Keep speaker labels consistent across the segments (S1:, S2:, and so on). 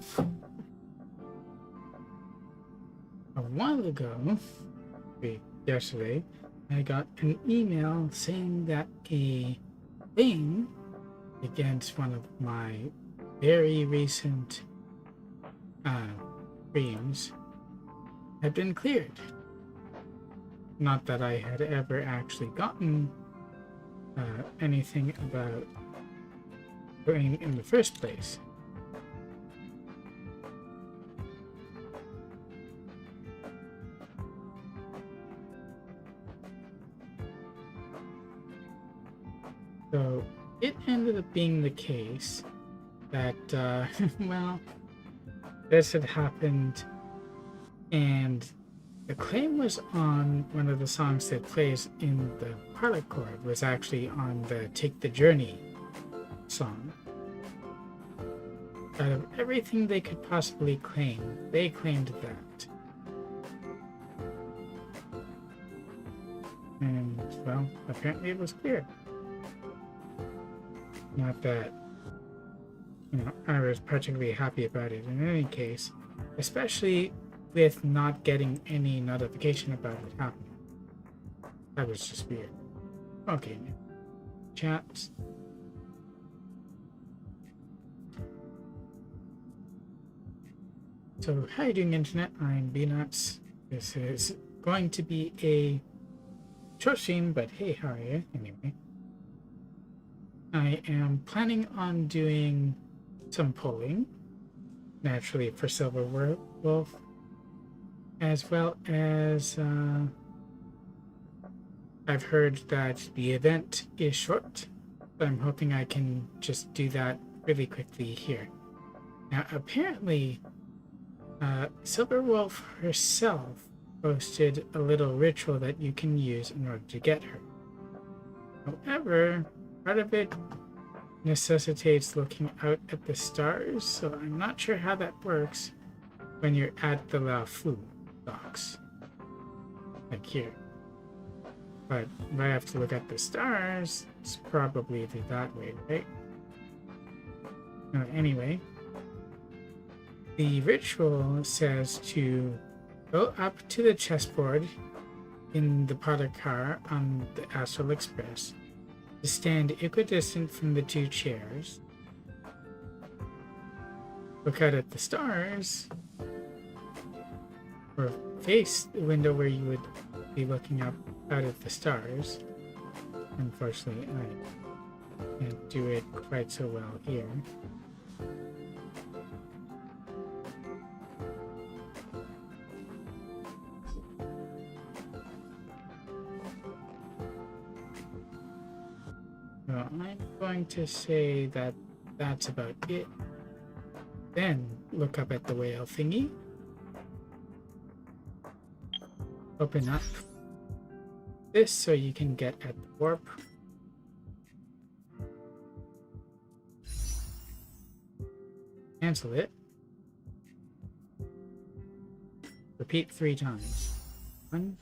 S1: So, a while ago, yesterday, I got an email saying that a claim against one of my very recent streams had been cleared. Not that I had ever actually gotten anything about claim in the first place. So it ended up being the case that, well, this had happened, and the claim was on one of the songs that plays in the Punklorde, was actually on the Take the Journey song. Out of everything they could possibly claim, they claimed that. And, well, apparently it was clear. Not that, I was particularly happy about it in any case, especially with not getting any notification about it happening. That was just weird. Okay, chat. So, how are you doing, Internet? I'm B-Nuts. This is going to be a short stream, but hey, how are you? Anyway. I am planning on doing some polling, naturally for Silver Wolf, as well as I've heard that the event is short, but I'm hoping I can just do that really quickly here. Now, apparently, Silver Wolf herself posted a little ritual that you can use in order to get her. However, part of it necessitates looking out at the stars, so I'm not sure how that works when you're at the La Fu docks, like here. But if I have to look at the stars, it's probably that way, right? Anyway, the ritual says to go up to the chessboard in the Potter car on the Astral Express, to stand equidistant from the two chairs, look out at the stars, or face the window where you would be looking up out at the stars. Unfortunately, I can't do it quite so well here. Well, I'm going to say that that's about it. Then look up at the whale thingy. Open up this so you can get at the warp. Cancel it. Repeat 3 times. 1,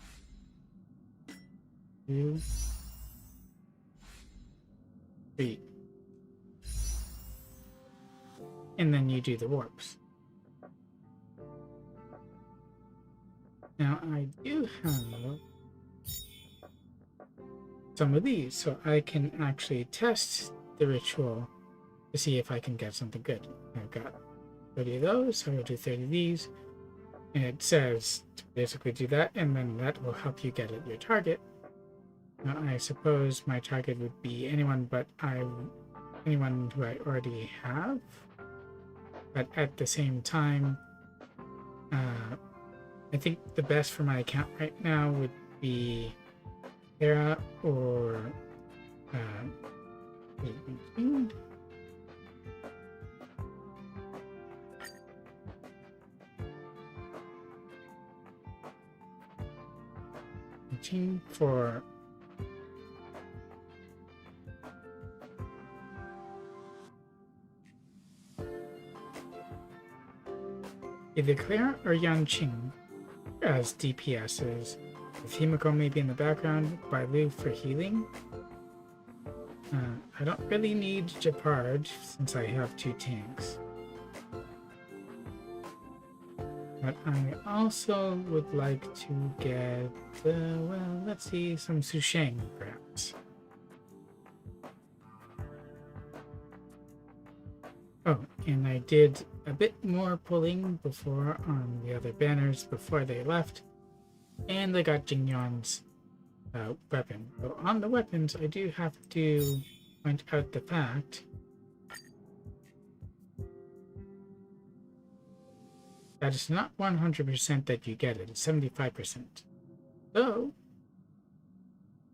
S1: 2, 3. And then you do the warps. Now I do have some of these, so I can actually test the ritual to see if I can get something good. I've got 30 of those, so I'll do 30 of these. And it says to basically do that, and then that will help you get at your target. Now, I suppose my target would be anyone anyone who I already have. But at the same time, I think the best for my account right now would be Terra or for either Clara or Yanqing as DPSs, with Himiko maybe in the background, Bailu for healing. I don't really need Japard since I have 2 tanks. But I also would like to get, well, let's see, some Susheng, perhaps. Oh, and I did a bit more pulling before on the other banners before they left, and I got Jingyon's weapon. So on the weapons, I do have to point out the fact that it's not 100% that you get it, it's 75%. So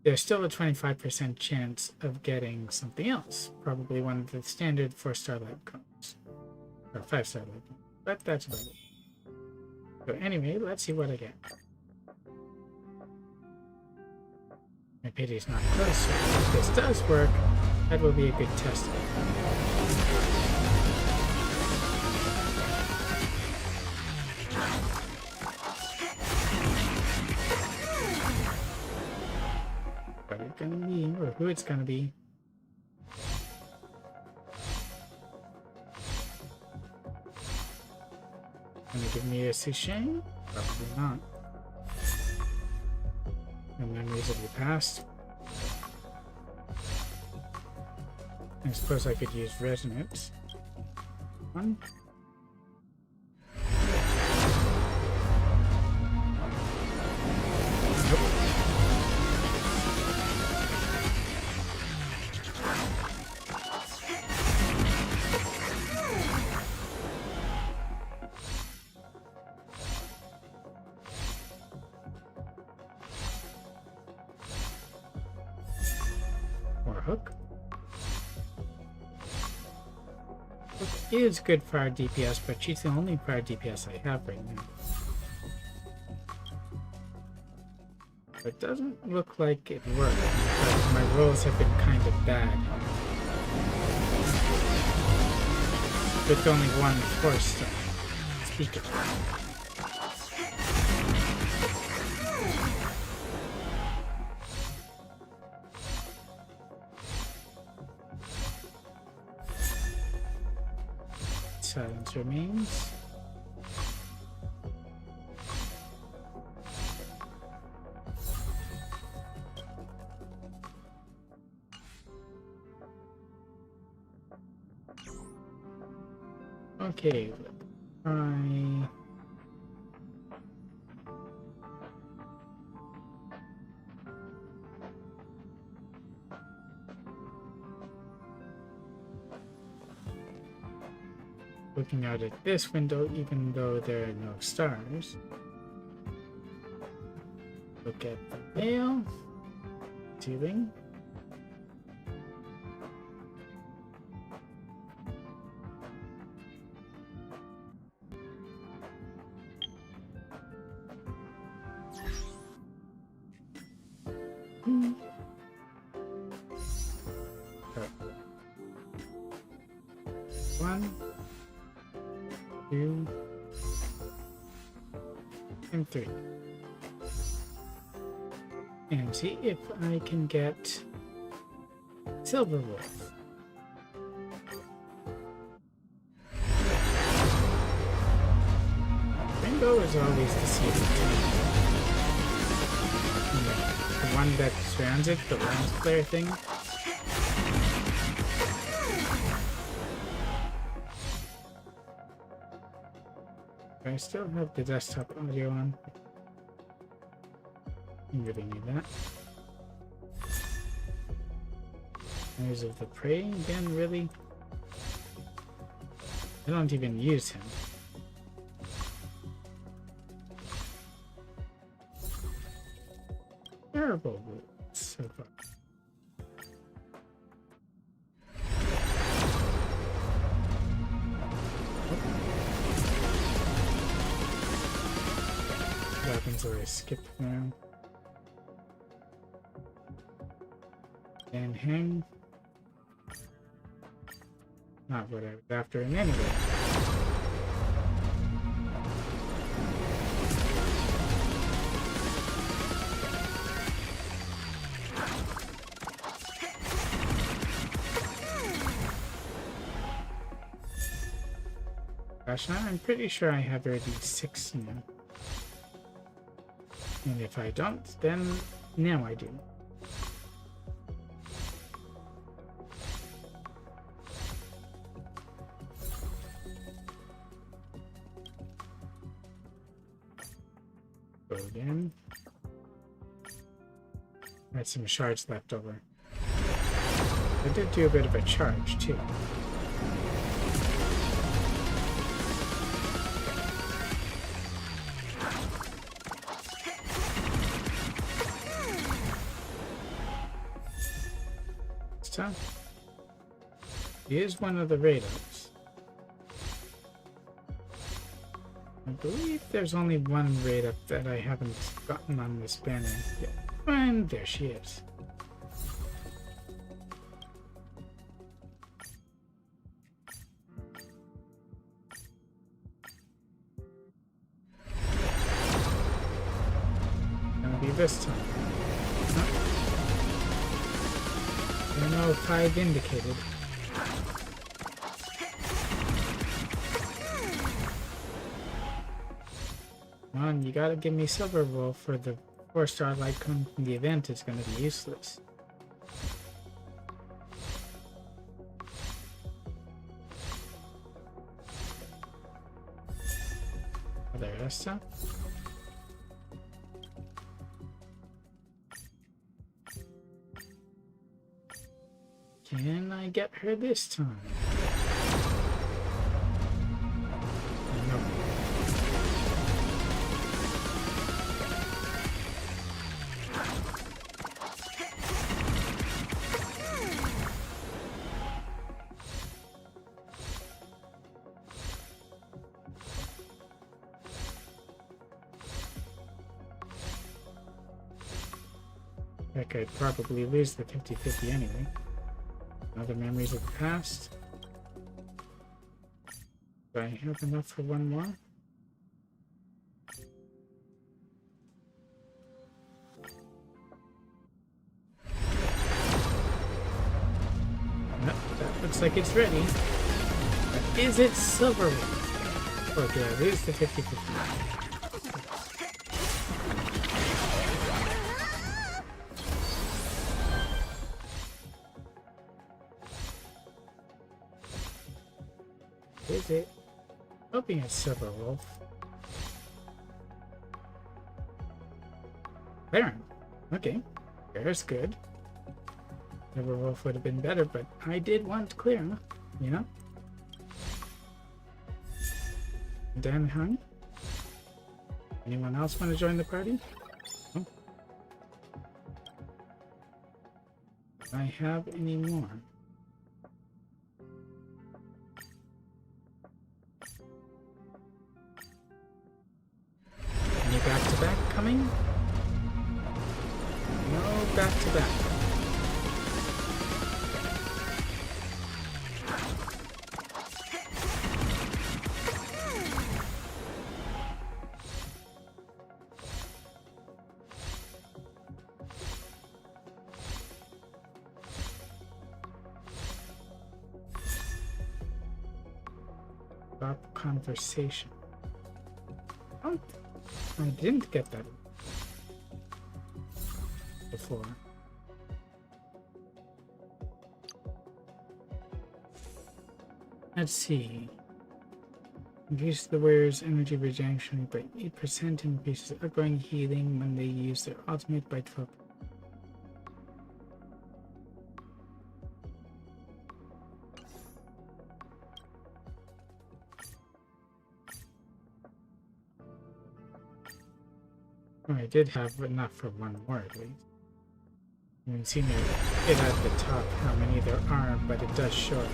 S1: there's still a 25% chance of getting something else, probably one of the standard 4-star light cones, or 5-star light cones, but that's about it. So anyway, let's see what I get. My pity is not close, so if this does work, that will be a good test. What it's gonna be, or who it's gonna be. Gonna give me a Susheng? Probably not. No memories of the past. I suppose I could use resonance. One. Hook. Hook is good fire DPS, but she's the only fire DPS I have right now. It doesn't look like it worked, but my rolls have been kind of bad. With only one force to speak of. Silence remains. Okay, let's try. Looking out at this window, even though there are no stars. Look at the mail, ceiling. One, two, and three. And see if I can get Silver Wolf. Rainbow is always deceiving to me. The one that surrounds it, the lens flare thing. I still have the desktop audio on. You really need that. Eyes of the Prey again, really? I don't even use him. Terrible rules so far. Weapons are skipped now. And hang. Not what I was after in any way. Gosh, I'm pretty sure I have already 6 now. And if I don't, then now I do. Go again. I had some shards left over. I did do a bit of a charge too. So, here's one of the radars. I believe there's only one raid up that I haven't gotten on this banner yet. And there she is. Gonna be this time. I don't know if I've indicated. Come on, you gotta give me silver wool for the 4-star light cone from the event is gonna be useless. Other Esta. Can I get her this time? No. Heck, I'd probably lose the 50-50 anyway. Other memories of the past. Do I have enough for one more? Nope, that looks like it's ready. But is it silver? Or do I lose the 50-50? Is it? Hoping it's Silver Wolf. Baron. Okay. There's good. Silver Wolf would have been better, but I did want clear, you know? Dan Hung? Anyone else want to join the party? Oh. Do I have any more? Back-to-back coming? No back-to-back. Stop conversation. Oh. I didn't get that before. Let's see. Increase the wearer's energy regeneration by 8%, increases outgoing healing when they use their ultimate by 12%. Oh, I did have enough for one more at least. You can see it at the top how many there are, but it does show it.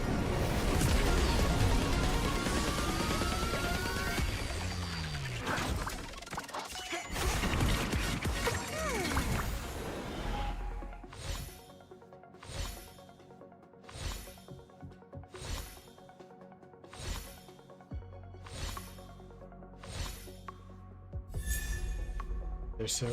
S1: Or so.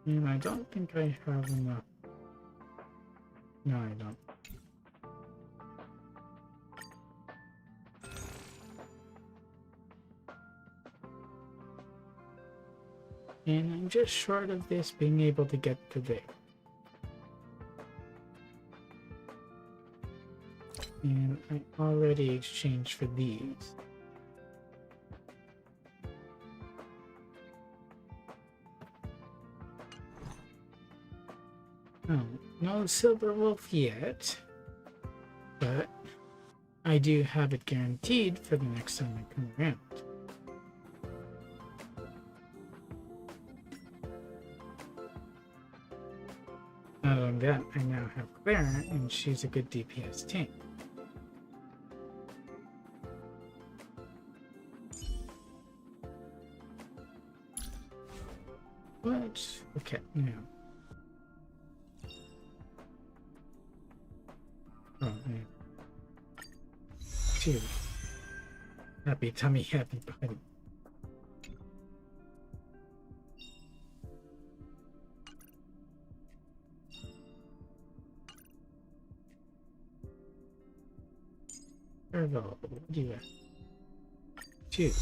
S1: And I don't think I have enough. No, I don't. And I'm just short of this being able to get to there. And I already exchanged for these. Oh, no silver wolf yet, but I do have it guaranteed for the next time I come around. Not only that, I now have Clara, and she's a good DPS tank. What? Okay, now. Oh, man. 2. Happy tummy, happy body. Turbo, what do you have? 2.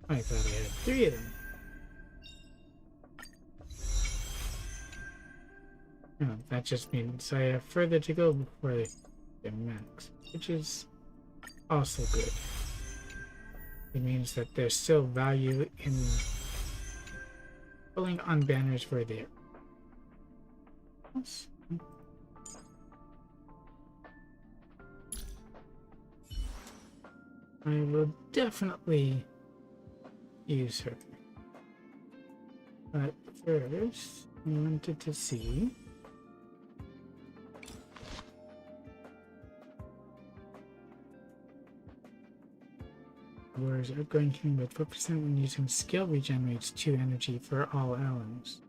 S1: I thought I had 3 of them. Oh, that just means I have further to go before they max, which is also good. It means that there's still value in pulling on banners where they're. I will definitely use her. But first, I wanted to see. Whereas outgoing healing with 4% when using skill regenerates 2 energy for all allies.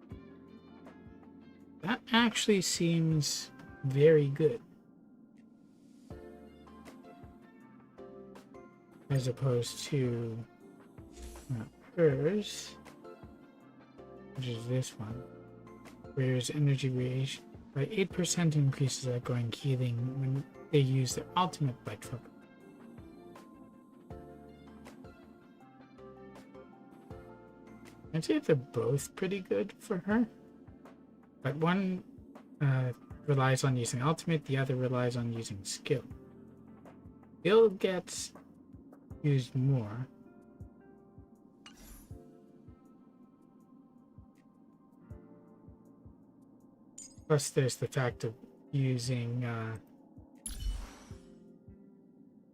S1: That actually seems very good. As opposed to hers, which is this one, whereas energy radiation by 8% increases outgoing healing when they use their ultimate by trouble. I'd say they're both pretty good for her, but one relies on using ultimate, the other relies on using skill. Skill gets used more. Plus there's the fact of using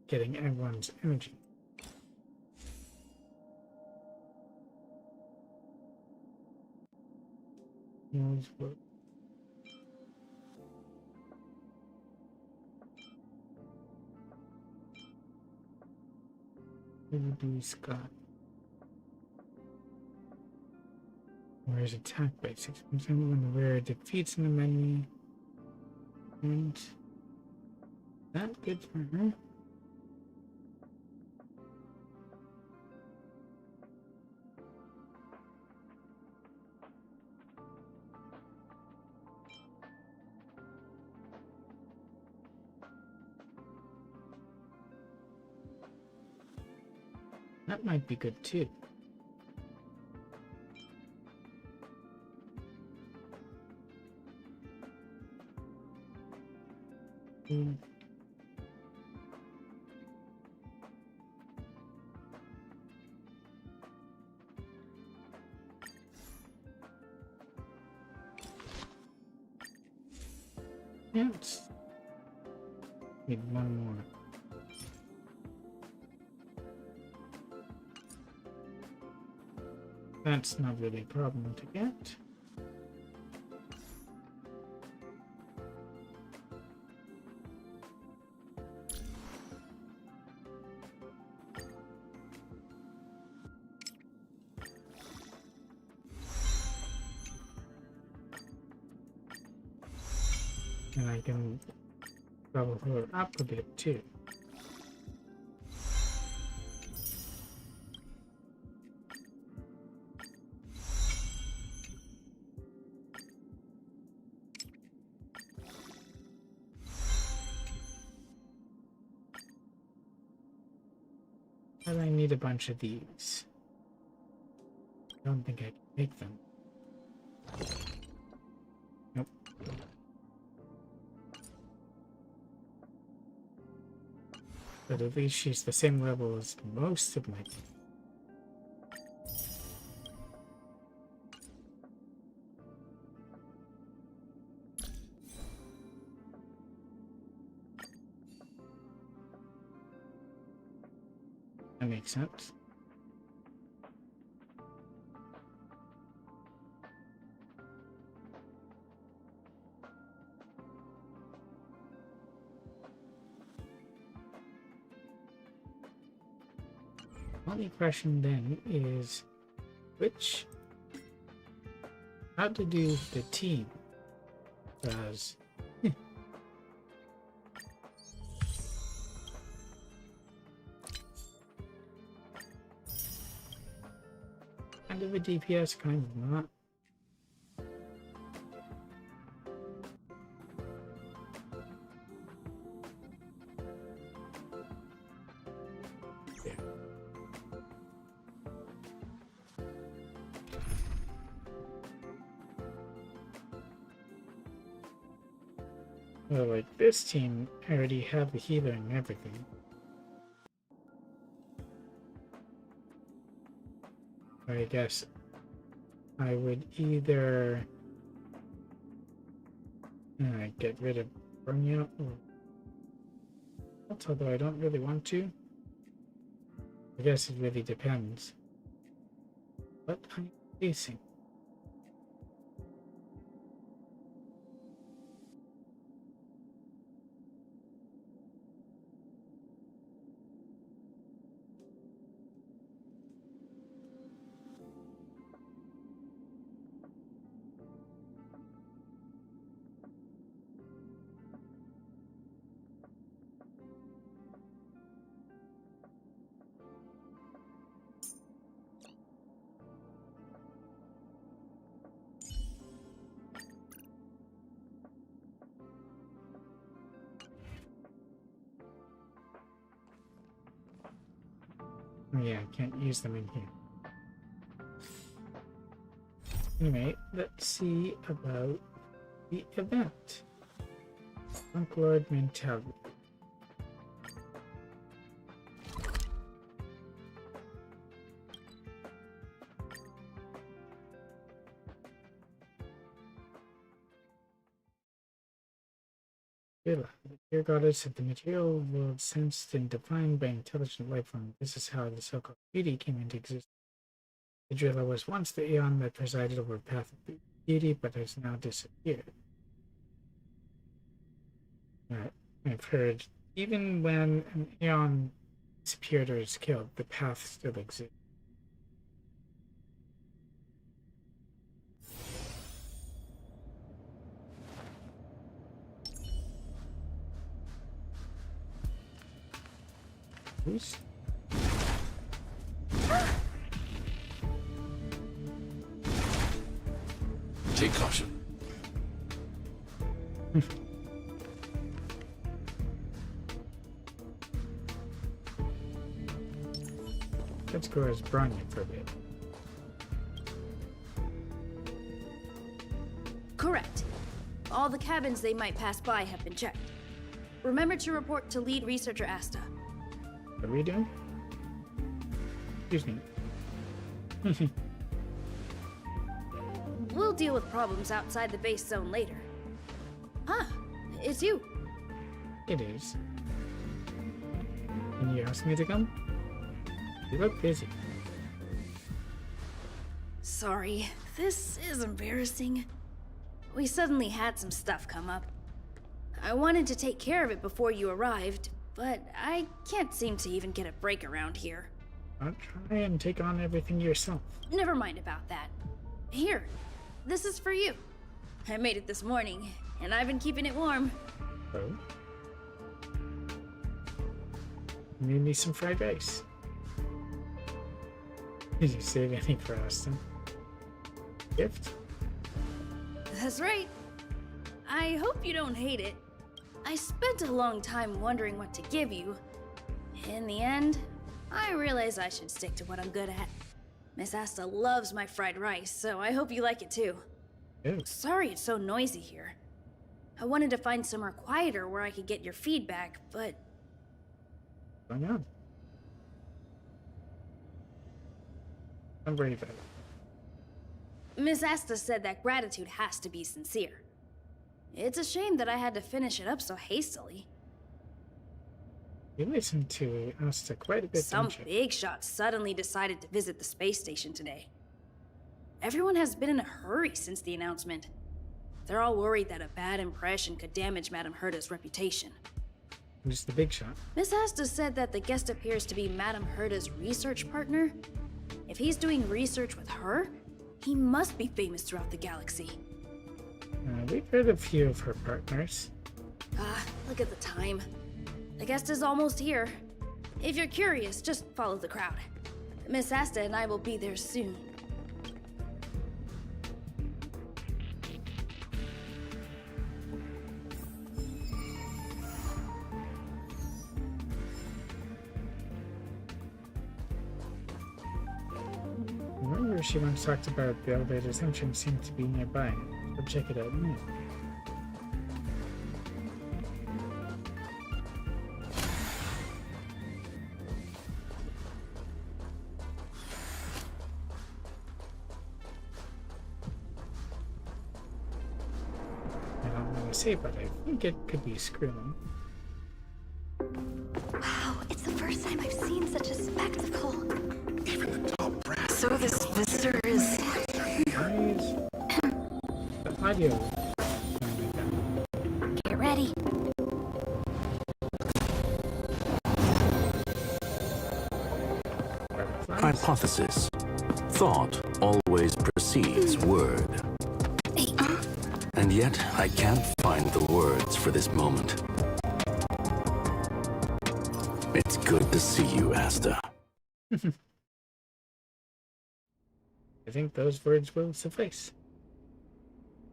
S1: getting everyone's energy. Scott. Where's attack by 6% when the wearer defeats an enemy? And that good for her. That might be good too. Yes. Need one more. That's not really a problem to get. And I can level her up a bit too. But I need a bunch of these. I don't think I can make them. Nope. But at least she's the same level as most of my team. That makes sense. Only question then is how to do the team, because kind of a DPS, kind of not. Well, like this team, I already have the healer and everything. I guess I would either get rid of Burnout, or although I don't really want to. I guess it really depends. What I'm facing. Oh yeah, I can't use them in here. Anyway, let's see about the event. Punklorde mentality. The dear goddess of the material world, sensed and defined by intelligent life form. This is how the so-called beauty came into existence. The Drilla was once the aeon that presided over the path of beauty, but has now disappeared. I've heard even when an aeon disappeared or is killed, the path still exists. Who's?
S2: Take caution.
S1: Let's go as Bronya for a bit.
S3: Correct. All the cabins they might pass by have been checked. Remember to report to lead researcher Asta.
S1: What are we doing? Excuse me.
S3: We'll deal with problems outside the base zone later. Huh, it's you.
S1: It is. Can you ask me to come? You look busy.
S3: Sorry, this is embarrassing. We suddenly had some stuff come up. I wanted to take care of it before you arrived, but I can't seem to even get a break around here.
S1: I'll try and take on everything yourself.
S3: Never mind about that. Here, this is for you. I made it this morning, and I've been keeping it warm.
S1: Oh? Made me some fried rice. Did you save anything for Austin? Gift?
S3: That's right. I hope you don't hate it. I spent a long time wondering what to give you. In the end, I realized I should stick to what I'm good at. Miss Asta loves my fried rice, so I hope you like it too.
S1: Ew.
S3: Sorry it's so noisy here. I wanted to find somewhere quieter where I could get your feedback, but...
S1: What's going on? Don't worry about it.
S3: Miss Asta said that gratitude has to be sincere. It's a shame that I had to finish it up so hastily.
S1: You listened to Asta quite a bit,
S3: Some
S1: don't you?
S3: big shot suddenly decided to visit the space station today. Everyone has been in a hurry since the announcement. They're all worried that a bad impression could damage Madame Herta's reputation.
S1: Who's the big shot?
S3: Miss Asta said that the guest appears to be Madame Herta's research partner. If he's doing research with her, he must be famous throughout the galaxy.
S1: We've heard a few of her partners.
S3: Ah, look at the time. The guest is almost here. If you're curious, just follow the crowd. Miss Asta and I will be there soon.
S1: Remember she once talked about the elevator's entrance seemed to be nearby. Go check it out now. I don't want to say, but I think it could be Skrillin.
S2: Wow, it's the first time I've seen such a spectacle.
S4: Even the top brass.
S2: So this visitor is...
S1: Guys, the audio.
S2: Get ready.
S1: Butterflies.
S4: Hypothesis. Thought always precedes word. And yet, I can't find the words for this moment. It's good to see you, Asta.
S1: I think those words will suffice.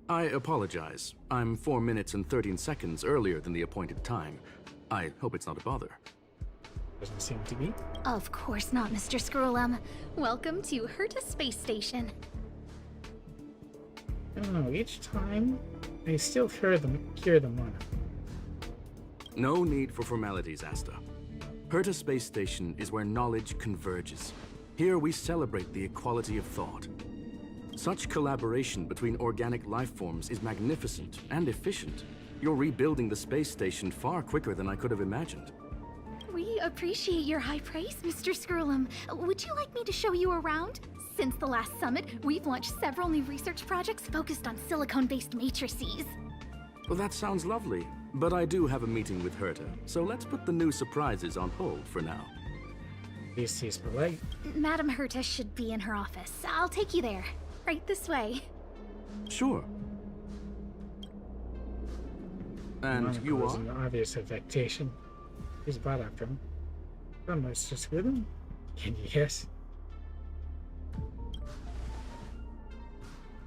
S4: I apologize. I'm 4 minutes and 13 seconds earlier than the appointed time. I hope it's not a bother.
S1: Doesn't seem to be.
S2: Of course not, Mr. Scrollum. Welcome to Herta Space Station.
S1: I don't know, each time I still hear them on.
S4: No need for formalities, Asta. Herta Space Station is where knowledge converges. Here we celebrate the equality of thought. Such collaboration between organic life forms is magnificent and efficient. You're rebuilding the space station far quicker than I could have imagined.
S2: We appreciate your high praise, Mr. Scrollum. Would you like me to show you around? Since the last summit, we've launched several new research projects focused on silicone-based matrices.
S4: Well, that sounds lovely, but I do have a meeting with Herta, so let's put the new surprises on hold for now.
S1: At least he's polite.
S2: Madame Herta should be in her office. I'll take you there. Right this way.
S4: Sure. And
S1: Monaco
S4: you
S1: is
S4: are?
S1: an obvious affectation. He's bought after him. Oh, Mr. Skrillin? Can you guess?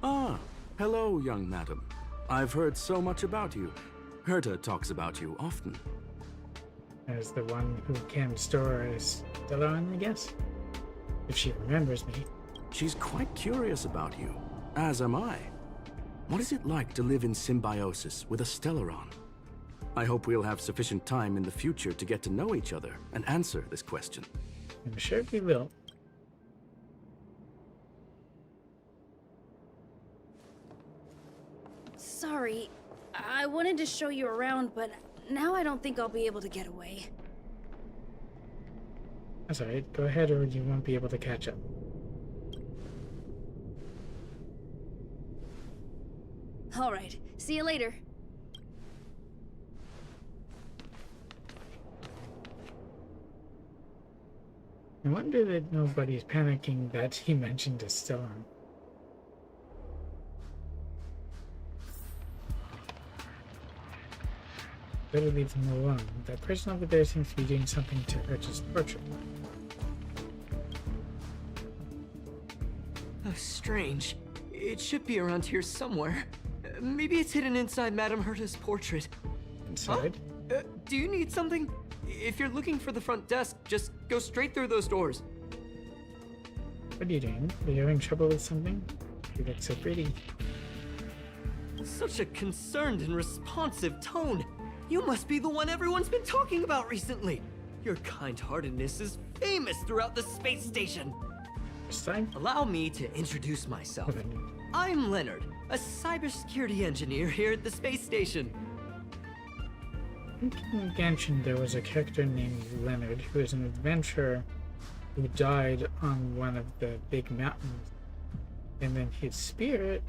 S4: Ah, hello, young madam. I've heard so much about you. Herta talks about you often.
S1: As the one who can store a Stellon, I guess? If she remembers me.
S4: She's quite curious about you, as am I. What is it like to live in symbiosis with a Stellaron? I hope we'll have sufficient time in the future to get to know each other and answer this question.
S1: I'm sure we will.
S3: Sorry, I wanted to show you around, but now I don't think I'll be able to get away.
S1: That's alright, go ahead or you won't be able to catch up.
S3: Alright, see you later.
S1: I wonder that nobody's panicking that he mentioned a Stellon. Better leave them alone. That person over there seems to be doing something to Urcha's portrait.
S5: Oh, strange. It should be around here somewhere. Maybe it's hidden inside Madame Herta's portrait.
S1: Inside?
S5: Huh? Do you need something? If you're looking for the front desk, just go straight through those doors.
S1: What are you doing? Are you having trouble with something? You look so pretty.
S5: Such a concerned and responsive tone. You must be the one everyone's been talking about recently. Your kind-heartedness is famous throughout the space station.
S1: First time?
S5: Allow me to introduce myself. I'm Leonard, a cybersecurity engineer here at the space station.
S1: I think in Genshin there was a character named Leonard who was an adventurer who died on one of the big mountains. And then his spirit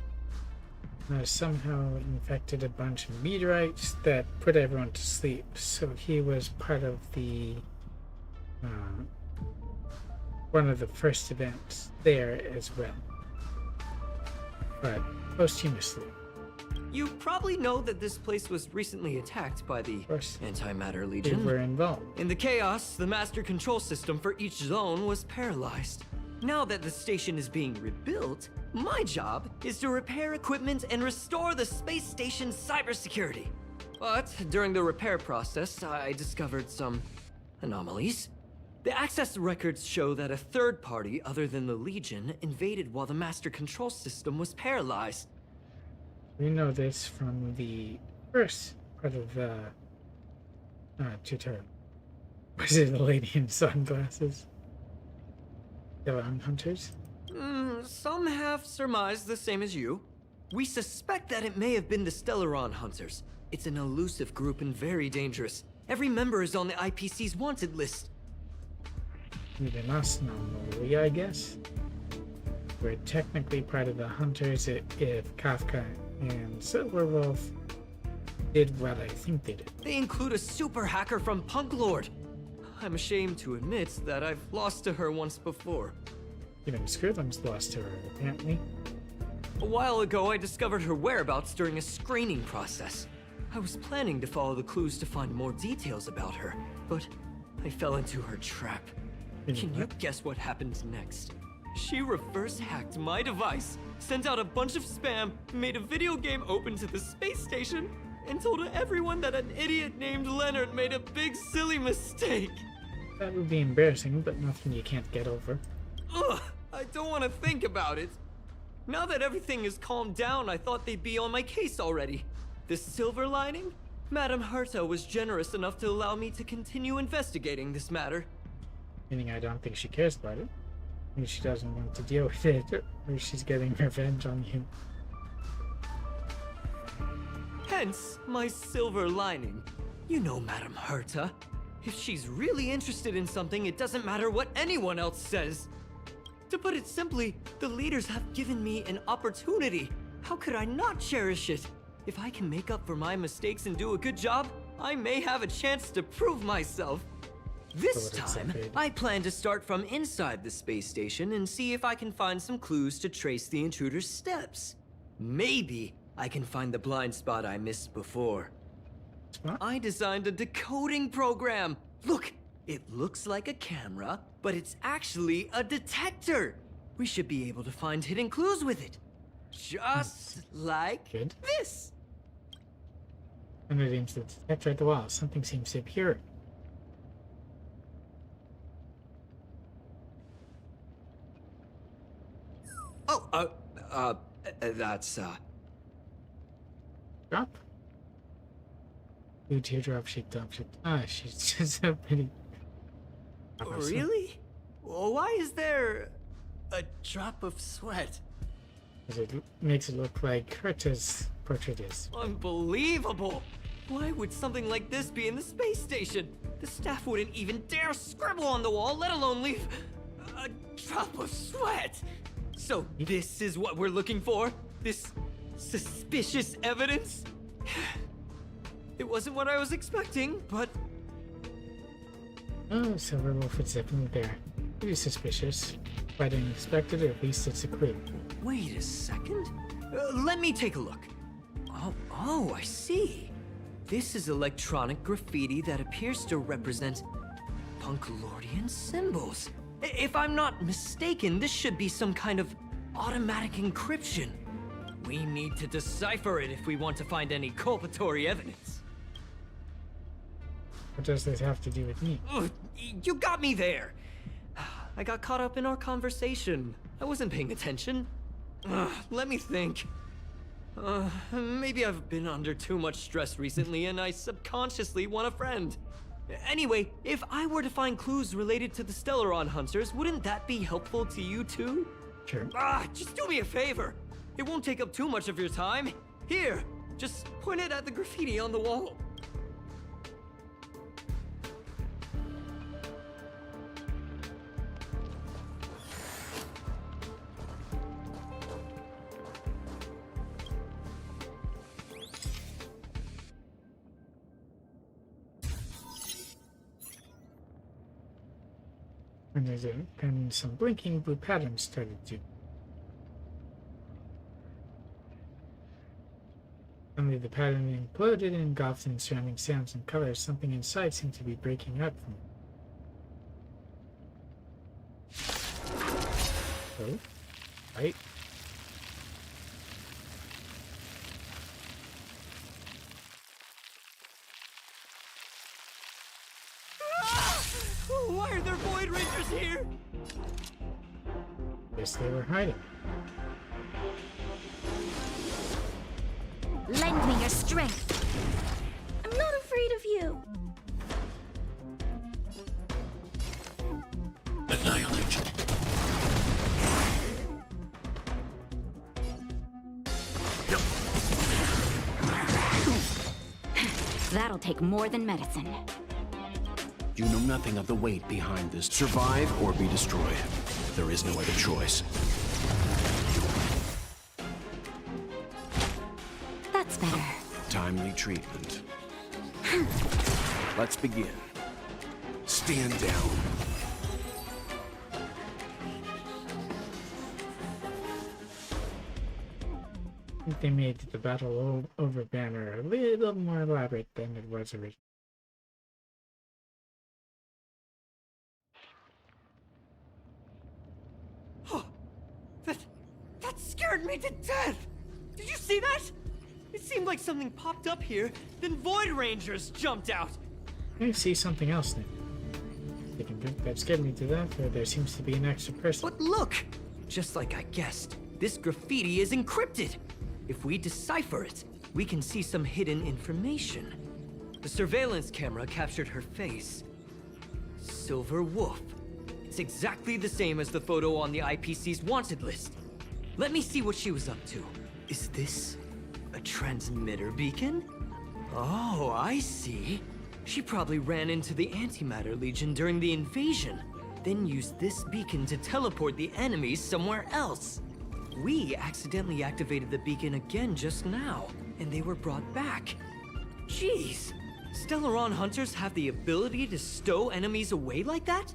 S1: somehow infected a bunch of meteorites that put everyone to sleep. So he was part of the one of the first events there as well, but posthumously.
S5: You probably know that this place was recently attacked by the Antimatter
S1: They
S5: Legion.
S1: were involved.
S5: In the chaos, the master control system for each zone was paralyzed. Now that the station is being rebuilt, my job is to repair equipment and restore the space station's cybersecurity. But during the repair process, I discovered some anomalies. The access records show that a third party other than the Legion invaded while the master control system was paralyzed.
S1: We know this from the first part of the tutorial. Was it the lady in sunglasses? The wrong hunters?
S5: Some have surmised the same as you. We suspect that it may have been the Stellaron Hunters. It's an elusive group and very dangerous. Every member is on the IPC's wanted list.
S1: Even us normally, I guess. We're technically part of the hunters if Kafka and Silverwolf did what I think they did.
S5: They include a super hacker from Punklorde. I'm ashamed to admit that I've lost to her once before.
S1: Even Skrulum's lost to her, apparently.
S5: A while ago, I discovered her whereabouts during a screening process. I was planning to follow the clues to find more details about her, but I fell into her trap. Can you guess what happened next? She reverse hacked my device, sent out a bunch of spam, made a video game open to the space station, and told everyone that an idiot named Leonard made a big silly mistake.
S1: That would be embarrassing, but nothing you can't get over.
S5: Ugh, I don't want to think about it. Now that everything is calmed down, I thought they'd be on my case already. The silver lining? Madame Herta was generous enough to allow me to continue investigating this matter.
S1: Meaning I don't think she cares about it. Maybe she doesn't want to deal with it, or she's getting revenge on you.
S5: Hence, my silver lining. You know Madame Herta. If she's really interested in something, it doesn't matter what anyone else says. To put it simply, the leaders have given me an opportunity. How could I not cherish it? If I can make up for my mistakes and do a good job, I may have a chance to prove myself. This time, I plan to start from inside the space station and see if I can find some clues to trace the intruder's steps. Maybe I can find the blind spot I missed before. I designed a decoding program. Look, it looks like a camera, but it's actually a detector. We should be able to find hidden clues with it. Just like this.
S1: And it aims the detector at the wall. Something seems to appear.
S5: That's,
S1: Drop? Blue teardrop shaped object. Ah, she's just so pretty.
S5: Really? Well, why is there a drop of sweat?
S1: Because it makes it look like Herta's portrait is.
S5: Unbelievable! Why would something like this be in the space station? The staff wouldn't even dare scribble on the wall, let alone leave a drop of sweat! So this is what we're looking for? This suspicious evidence? It wasn't what I was expecting, but...
S1: Oh, Silverwolf is definitely there. Pretty suspicious. But I didn't expect it, or at least it's a clue.
S5: Wait a second. Let me take a look. Oh, I see. This is electronic graffiti that appears to represent Punklordian symbols. If I'm not mistaken, this should be some kind of automatic encryption. We need to decipher it if we want to find any culpatory evidence.
S1: What does this have to do with me?
S5: Ugh, you got me there! I got caught up in our conversation. I wasn't paying attention. Let me think. Maybe I've been under too much stress recently and I subconsciously want a friend. Anyway, if I were to find clues related to the Stellaron Hunters, wouldn't that be helpful to you too?
S1: Sure.
S5: Just do me a favor. It won't take up too much of your time. Here, just point it at the graffiti on the wall.
S1: And some blinking blue patterns started to. Suddenly the pattern imploded and engulfed in surrounding sounds and colors. Something inside seemed to be breaking up from it. Oh, right.
S5: Why are there Void Rangers here?
S1: Guess they were hiding.
S2: Lend me your strength. I'm not afraid of you.
S6: Annihilate.
S2: That'll take more than medicine.
S6: You know nothing of the weight behind this. Survive or be destroyed. There is no other choice.
S2: That's better.
S6: Timely treatment. Let's begin. Stand down.
S1: I think they made the battle over banner a little more elaborate than it was originally.
S5: That scared me to death! Did you see that? It seemed like something popped up here, then Void Rangers jumped out!
S1: I see something else now. They can think that scared me to death, or there seems to be an extra person.
S5: But look! Just like I guessed, this graffiti is encrypted! If we decipher it, we can see some hidden information. The surveillance camera captured her face. Silver Wolf. It's exactly the same as the photo on the IPC's wanted list. Let me see what she was up to. Is this a transmitter beacon? Oh, I see. She probably ran into the Antimatter Legion during the invasion, then used this beacon to teleport the enemies somewhere else. We accidentally activated the beacon again just now, and they were brought back. Jeez, Stellaron Hunters have the ability to stow enemies away like that?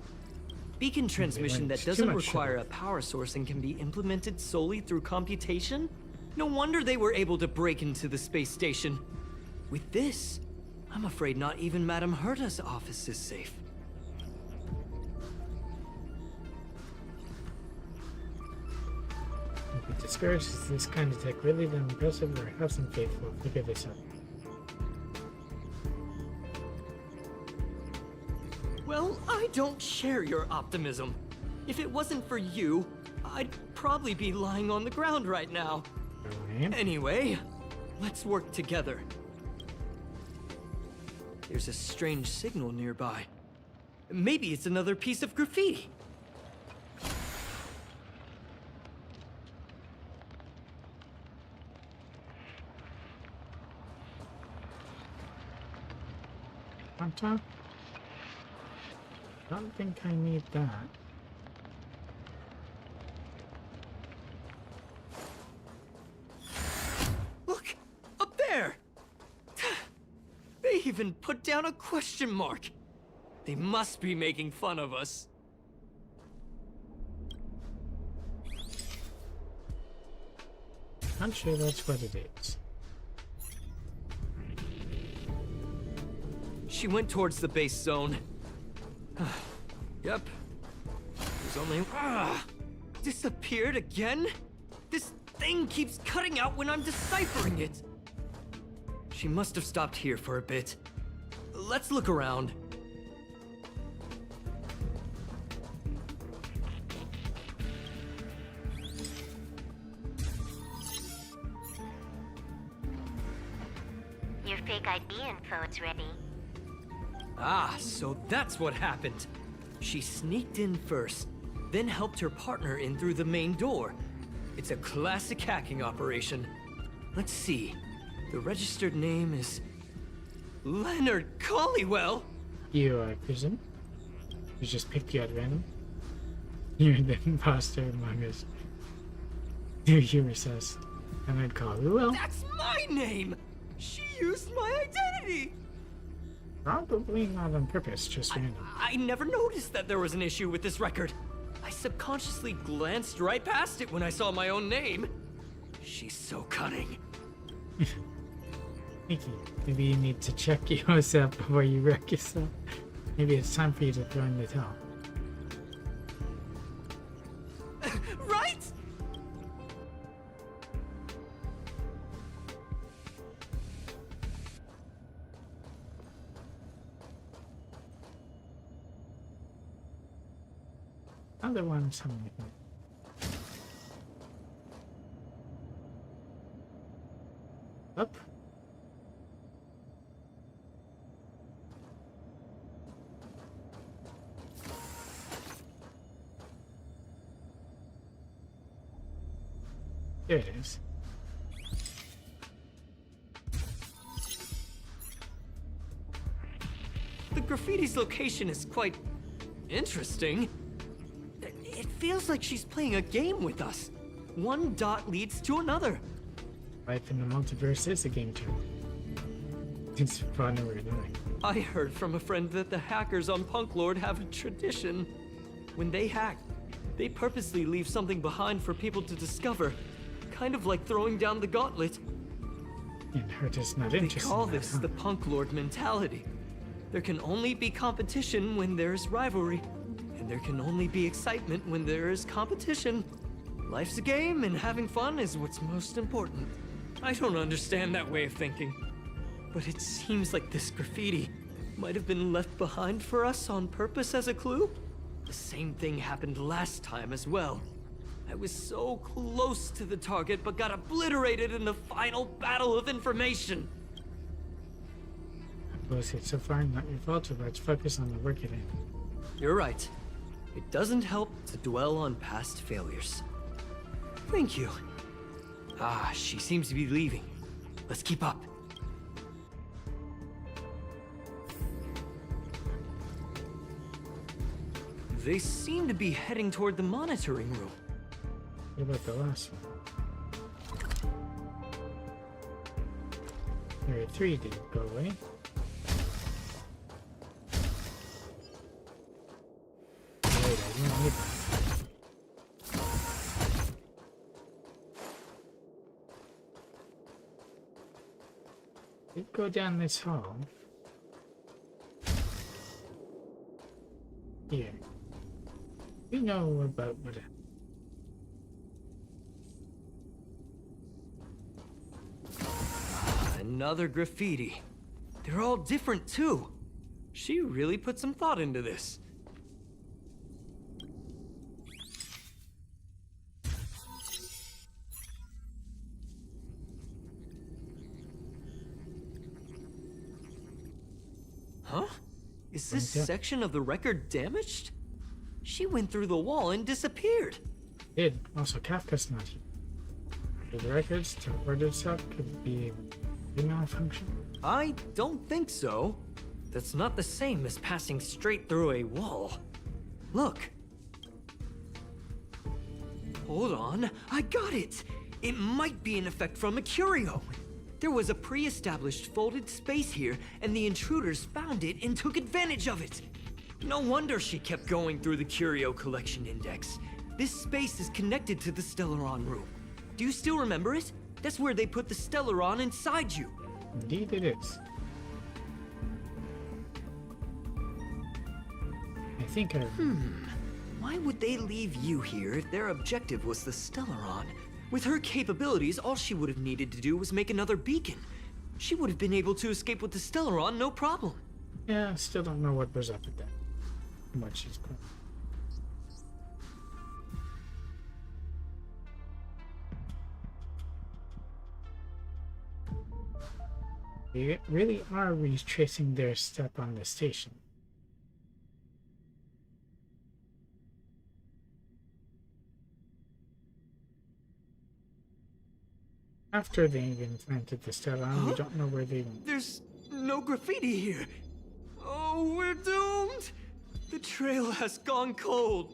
S5: Beacon transmission that doesn't require a power source and can be implemented solely through computation? No wonder they were able to break into the space station. With this, I'm afraid not even Madame Herta's office is safe.
S1: If it discourages this kind of tech really that impressive, or have some faith we'll figure this out.
S5: Well, I don't share your optimism. If it wasn't for you, I'd probably be lying on the ground right now. Anyway, let's work together. There's a strange signal nearby. Maybe it's another piece of graffiti.
S1: On top? I don't think I need that.
S5: Look! Up there! They even put down a question mark! They must be making fun of us.
S1: I'm sure that's what it is.
S5: She went towards the base zone. Yep. There's only... disappeared again? This thing keeps cutting out when I'm deciphering it. She must have stopped here for a bit. Let's look around.
S7: Your fake ID info's ready.
S5: Ah, so that's what happened. She sneaked in first, then helped her partner in through the main door. It's a classic hacking operation. Let's see. The registered name is... Leonard Collywell!
S1: You, I presume? You just picked you at random? You're the imposter among us. You assessed. And I'd call you, well,
S5: That's my name! She used my identity!
S1: probably not on purpose, just random.
S5: I never noticed that there was an issue with this record. I subconsciously glanced right past it when I saw my own name. She's so cunning.
S1: Nikki, maybe you need to check yourself before you wreck yourself. Maybe it's time for you to throw in the towel.
S5: Right?
S1: Other one, something like that. Up. There it is.
S5: The graffiti's location is quite interesting. It feels like she's playing a game with us. One dot leads to another.
S1: Life in the multiverse is a game too. It's fun what we're doing.
S5: I heard from a friend that the hackers on Punklorde have a tradition. When they hack, they purposely leave something behind for people to discover. Kind of like throwing down the gauntlet.
S1: And Herta's not
S5: They
S1: interested
S5: call
S1: in that,
S5: this
S1: huh?
S5: the Punklorde mentality. There can only be competition when there's rivalry. And there can only be excitement when there is competition. Life's a game, and having fun is what's most important. I don't understand that way of thinking. But it seems like this graffiti might have been left behind for us on purpose as a clue. The same thing happened last time as well. I was so close to the target, but got obliterated in the final battle of information.
S1: Bullshit, so far not your fault, so let's focus on the work at hand.
S5: You're right. It doesn't help to dwell on past failures. Thank you. Ah, she seems to be leaving. Let's keep up. They seem to be heading toward the monitoring room.
S1: What about the last one? There are three, did it go away? Wait, I didn't need that. Did go down this hall. Here. We know about what
S5: Another graffiti. They're all different too. She really put some thought into this. Huh? Is this
S1: Yeah.
S5: section of the record damaged? She went through the wall and disappeared.
S1: did. Also, Kafka's not here. The records to record itself could be a malfunction.
S5: I don't think so. That's not the same as passing straight through a wall. Look. Hold on, I got it! It might be an effect from a curio. There was a pre-established folded space here, and the intruders found it and took advantage of it. No wonder she kept going through the curio collection index. This space is connected to the Stellaron room. Do you still remember it? That's where they put the Stellaron inside you.
S1: Indeed it is. think I remember.
S5: Why would they leave you here if their objective was the Stellaron? With her capabilities, all she would have needed to do was make another beacon. She would have been able to escape with the Stellaron, no problem.
S1: Yeah, still don't know what was up with that. What she's going. They really are retracing their step on the station. After they've implanted the Stellon, we don't know where they went.
S5: There's no graffiti here. Oh, we're doomed. The trail has gone cold.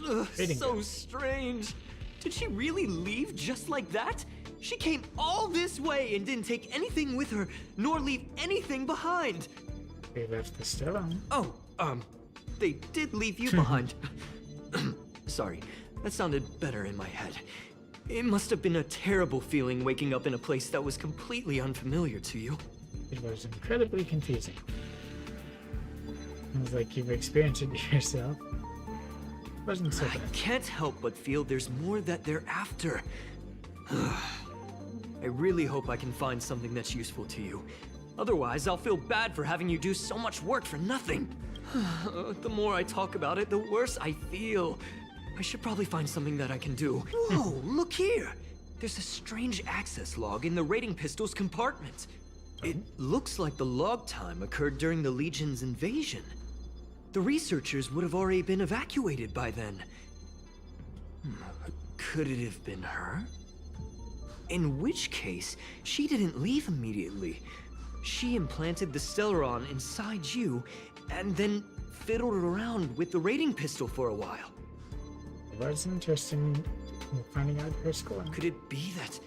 S5: Ugh, so strange. Did she really leave just like that? She came all this way and didn't take anything with her, nor leave anything behind.
S1: They left the Stellon.
S5: Oh, they did leave you behind. Sorry, that sounded better in my head. It must have been a terrible feeling waking up in a place that was completely unfamiliar to you.
S1: It was incredibly confusing. Sounds like you've experienced it yourself. Wasn't so bad.
S5: I can't help but feel there's more that they're after. I really hope I can find something that's useful to you. Otherwise, I'll feel bad for having you do so much work for nothing. The more I talk about it, the worse I feel. I should probably find something that I can do. Whoa, look here! There's a strange access log in the raiding pistol's compartment. It looks like the log time occurred during the Legion's invasion. The researchers would have already been evacuated by then. Could it have been her? In which case, she didn't leave immediately. She implanted the Stellaron inside you, and then fiddled around with the raiding pistol for a while.
S1: It was interesting in finding out her score.
S5: Could it be that...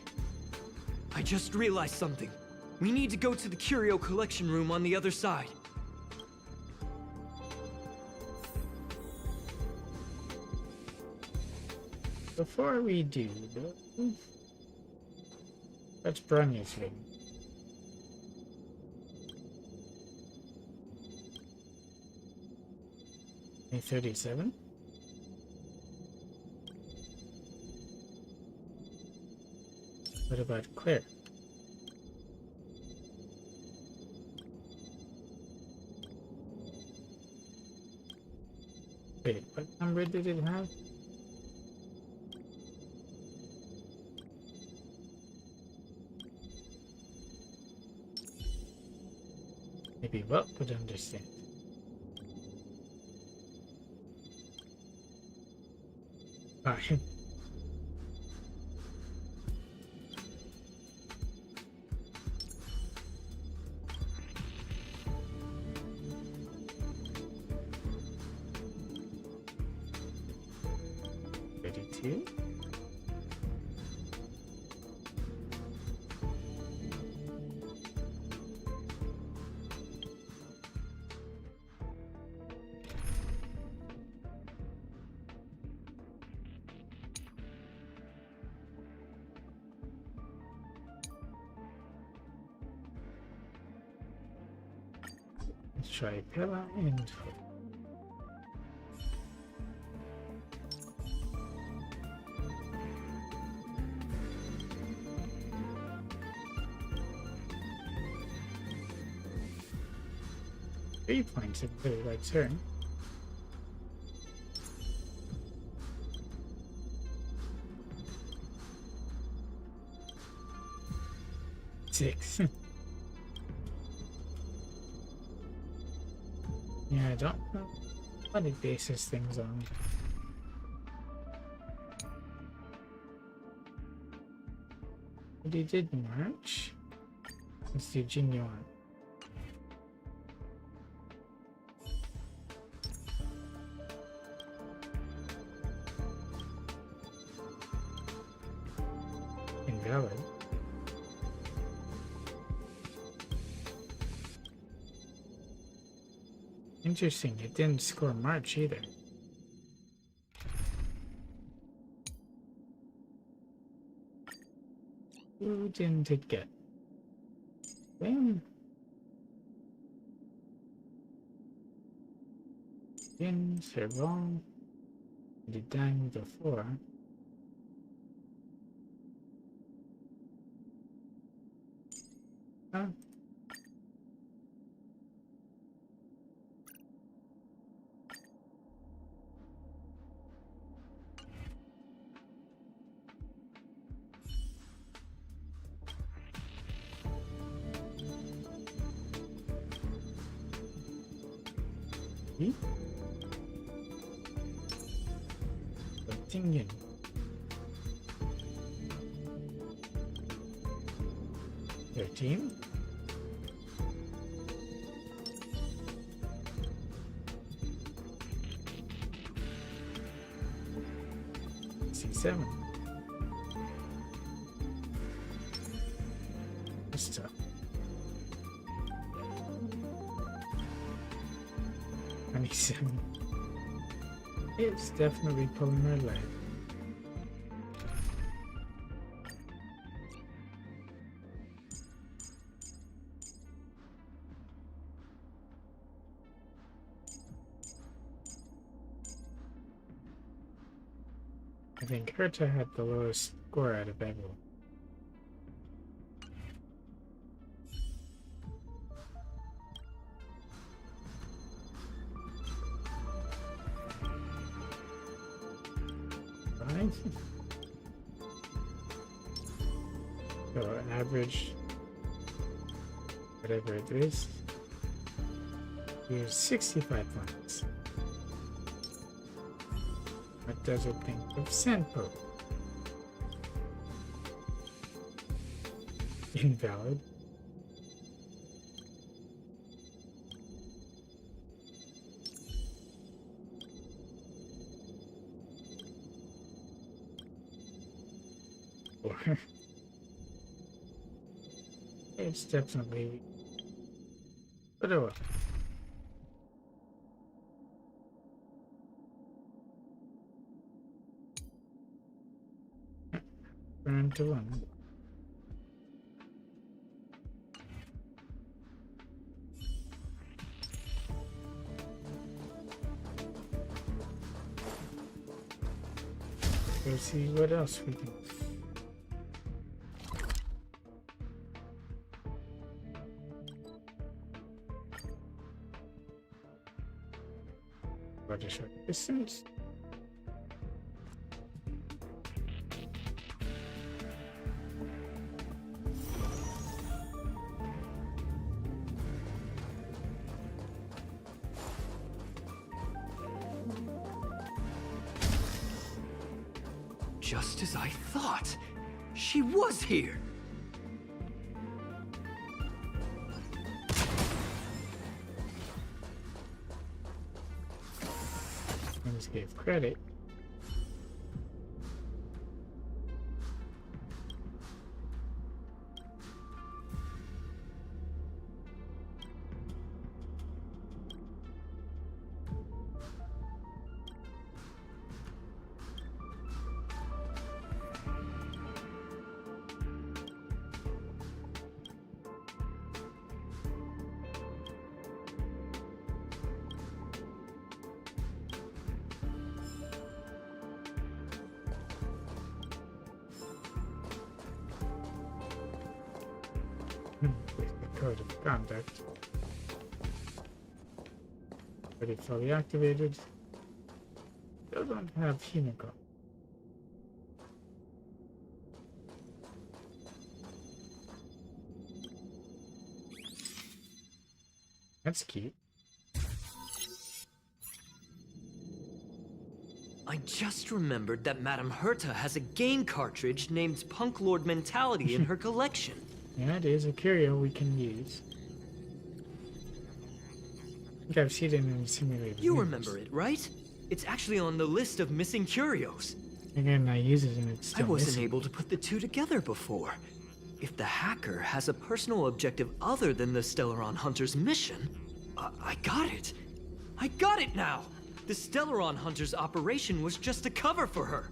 S5: I just realized something. We need to go to the curio collection room on the other side.
S1: Before we do, though, that's Bronya's ring. A37? What about Claire? Wait, what number did it have? Maybe Welt would understand. Fine. Ready. Let's try Pella and Three points if really likes her. Six. Yeah, I don't know what it bases things on. But he did March. Let's do Genuine. Invalid. Interesting, it didn't score March either. Who didn't it get? Damn. In, serve all. Did done before. Huh? Continue. Your team? C7. That's tough. .27. It's definitely pulling my leg. I think Herta had the lowest score out of everyone. Right? So average, whatever it is, here's 65 points. What does it think of Senpo? Invalid. Or it's definitely, but oh well. Burn to one. Let's see what else we can. What a short distance.
S5: Just as I thought. She was here.
S1: Things gave credit. With the code of conduct. Already fully activated. Still don't have Himiko. That's cute.
S5: I just remembered that Madame Herta has a game cartridge named Punklorde Mentality in her collection.
S1: Yeah, it is a curio we can use. I think I've seen it in simulated
S5: You
S1: movies.
S5: remember it, right? It's actually on the list of missing curios.
S1: Again, I use it and it's
S5: I
S1: still
S5: wasn't
S1: missing.
S5: able to put the two together before. If the hacker has a personal objective other than the Stellaron Hunter's mission, I got it. I got it now! The Stellaron Hunter's operation was just a cover for her.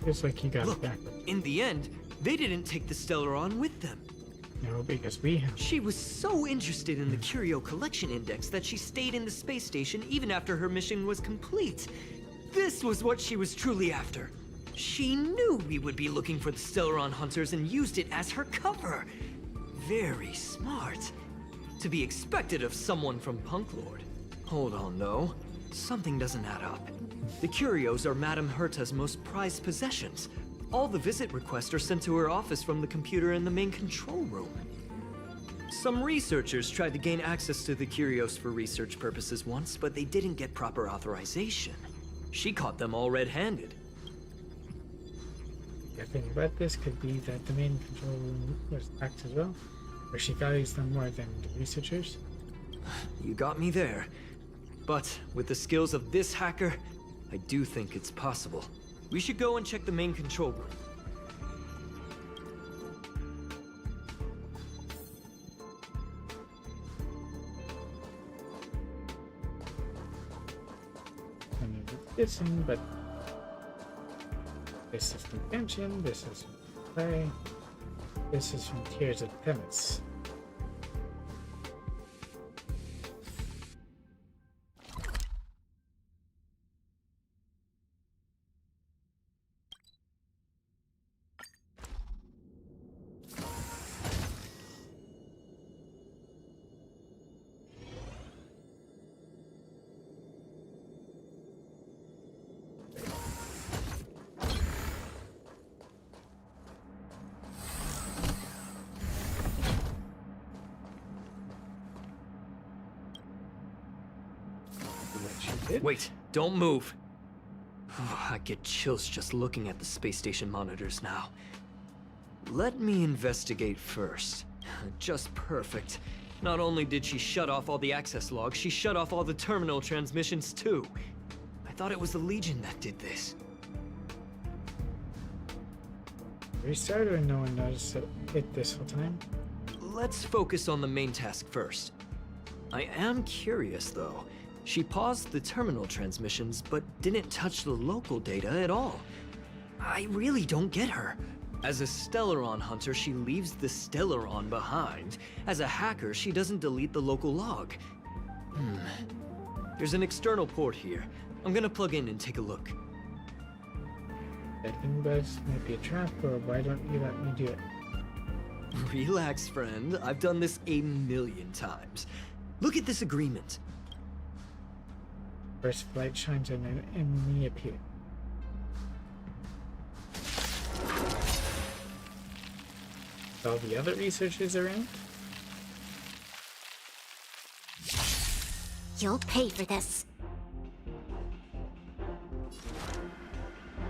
S1: Just like you got
S5: Look,
S1: it back.
S5: in the end, they didn't take the Stellaron with them.
S1: No, because we have.
S5: She was so interested in the Curio Collection Index that she stayed in the space station even after her mission was complete. This was what she was truly after. She knew we would be looking for the Stellaron Hunters and used it as her cover. Very smart. To be expected of someone from Punklorde. Hold on, though. Something doesn't add up. The curios are Madame Herta's most prized possessions. All the visit requests are sent to her office from the computer in the main control room. Some researchers tried to gain access to the curios for research purposes once, but they didn't get proper authorization. She caught them all red-handed.
S1: The thing about this could be that the main control room was hacked as well, or she values them more than the researchers.
S5: You got me there. But with the skills of this hacker, I do think it's possible. We should go and check the main control room.
S1: I'm gonna do this in, but this is from GENSHIN, this is from Play, this is from Tears of Themis.
S5: Wait, don't move. I get chills just looking at the space station monitors now. Let me investigate first. Just perfect. Not only did she shut off all the access logs, she shut off all the terminal transmissions too. I thought it was the Legion that did this.
S1: Restarted and no one noticed it this whole time.
S5: Let's focus on the main task first. I am curious though. She paused the terminal transmissions, but didn't touch the local data at all. I really don't get her. As a Stellaron hunter, she leaves the Stellaron behind. As a hacker, she doesn't delete the local log. There's an external port here. I'm gonna plug in and take a look.
S1: That inbox might be a trap, or why don't you let me do it?
S5: Relax, friend. I've done this a million times. Look at this agreement.
S1: First flight shines an enemy appear. All the other researchers around?
S2: You'll pay for this.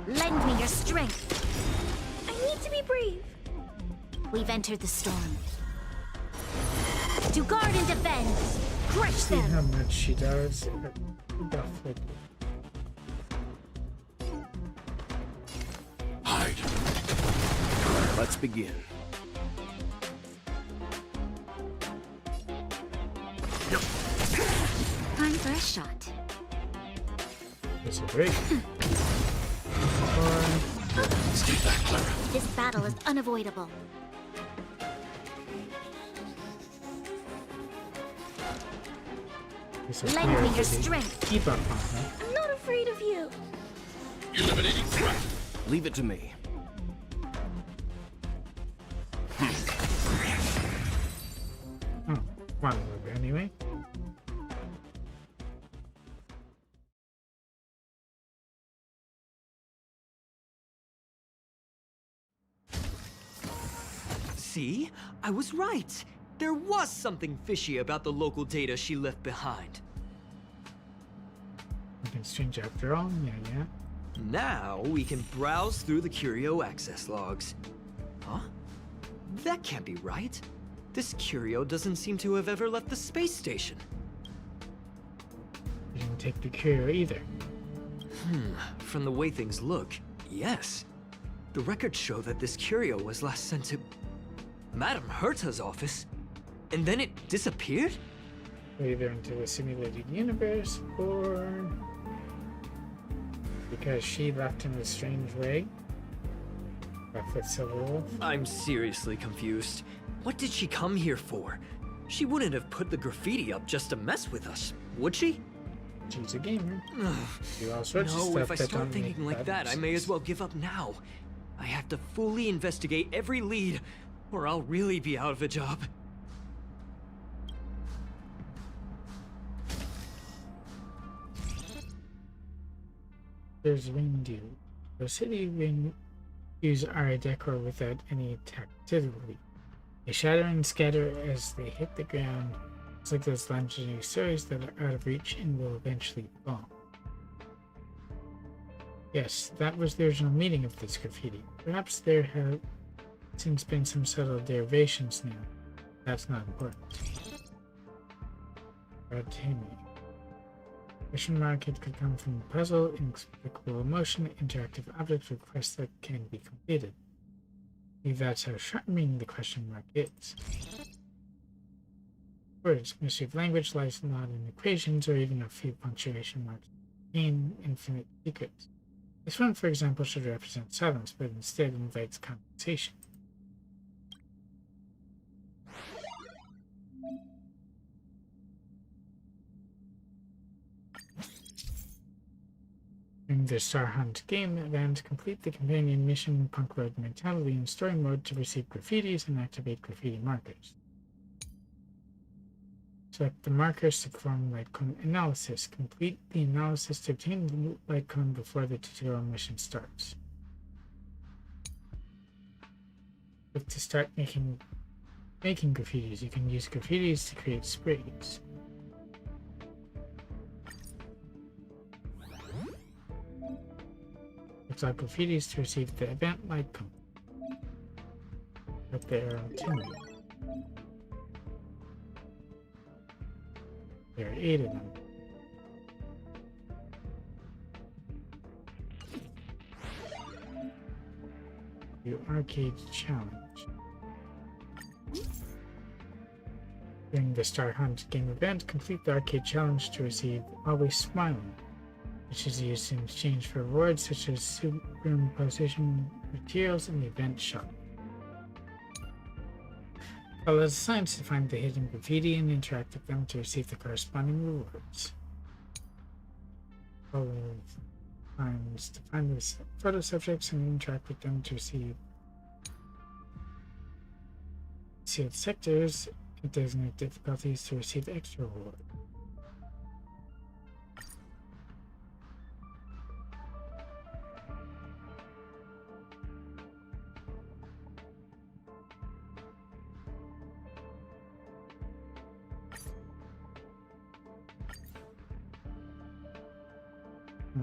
S2: Lend me your strength.
S3: I need to be brave.
S2: We've entered the storm. To guard and defend. Crush
S1: See
S2: them.
S1: how much she does. Roughly.
S6: Hide. Let's begin.
S2: Time for a shot.
S1: This is great.
S6: Stay back, Clara.
S2: This battle is unavoidable. Lend me your strength.
S1: Keep up on her.
S3: I'm not afraid of you.
S6: Eliminating threat. Leave it to me.
S1: Oh, one move anyway.
S5: See? I was right. There was something fishy about the local data she left behind.
S1: Something strange after all. Yeah.
S5: Now we can browse through the Curio access logs. Huh? That can't be right. This Curio doesn't seem to have ever left the space station.
S1: You didn't take the curio either.
S5: From the way things look, yes. The records show that this Curio was last sent to Madame Herta's office, and then it disappeared?
S1: Either into the simulated universe, or because she left in a strange way. Left with Silver Wolf.
S5: I'm seriously confused. What did she come here for? She wouldn't have put the graffiti up just to mess with us, would she?
S1: She's a gamer. Do all sorts of
S5: No,
S1: stuff
S5: if I
S1: that
S5: start
S1: don't
S5: thinking
S1: make
S5: like that, I may as well give up now. I have to fully investigate every lead, or I'll really be out of a job.
S1: There's ring dew. The city ring dews are a decor without any tactility. They shatter and scatter as they hit the ground. It's like those legendary stories that are out of reach and will eventually fall. Yes, that was the original meaning of this graffiti. Perhaps there have since been some subtle derivations now. That's not important. Continue. Question mark, it could come from a puzzle, inexplicable emotion, interactive object request that can be completed. Maybe that's how charming the question mark is. Words, mystery of language lies not in equations or even a few punctuation marks. Contain infinite secrets. This one, for example, should represent silence, but instead invites conversation. During the Star Hunt game event, complete the companion mission Punklorde Mentality in story mode to receive graffitis and activate graffiti markers. Select the markers to perform light cone analysis. Complete the analysis to obtain the light cone before the tutorial mission starts. Click to start making graffitis. You can use graffitis to create sprays. Looks like graffitis to receive the event light cone. But there are 10. There are 8 of them. Do arcade challenge. During the Star Hunt game event, complete the arcade challenge to receive Always Smiling, which is used in exchange for rewards such as superimposition materials in the event shop. Follow the signs to find the hidden graffiti and interact with them to receive the corresponding rewards. Follow the signs to find the photo subjects and interact with them to receive sealed sectors and designate difficulties to receive extra reward.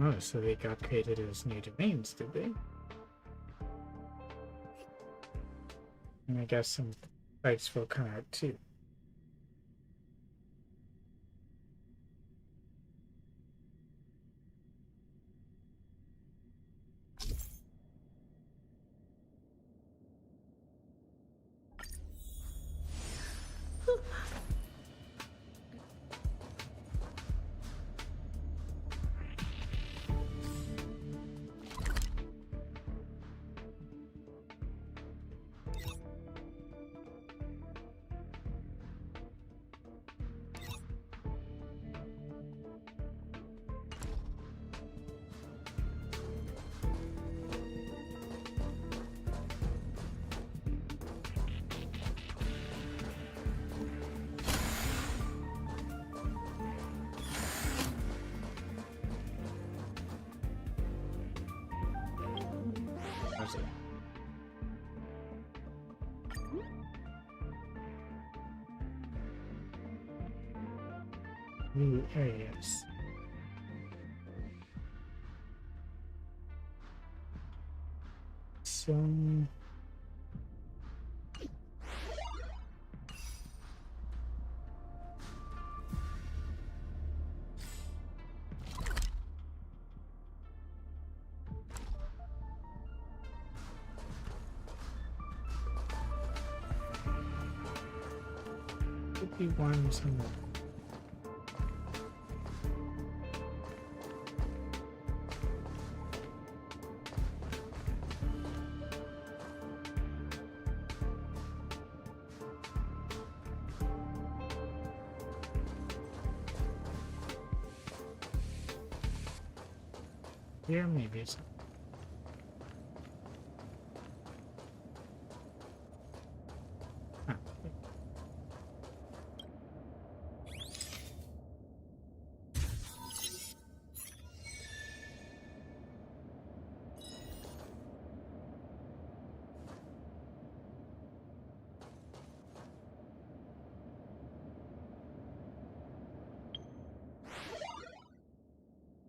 S1: Oh, so they got created as new domains, did they? And I guess some fights will come out too. New areas. So could be one somewhere. here, maybe it's... Ah,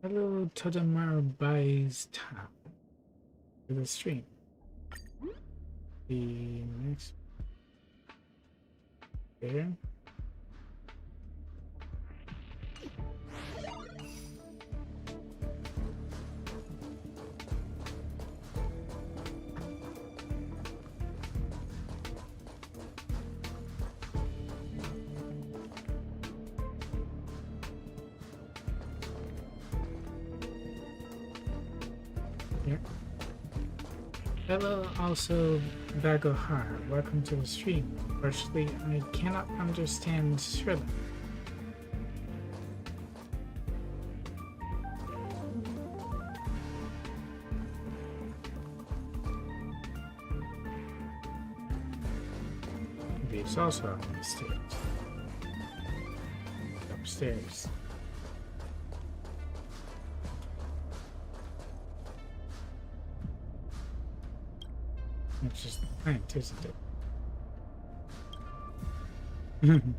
S1: hello, Todamar buys time for the stream. The next there. Hello, also Bagohar. Welcome to the stream. Firstly, I cannot understand Srilla. Maybe it's also on the stairs. Upstairs. It's just the plant, isn't it? And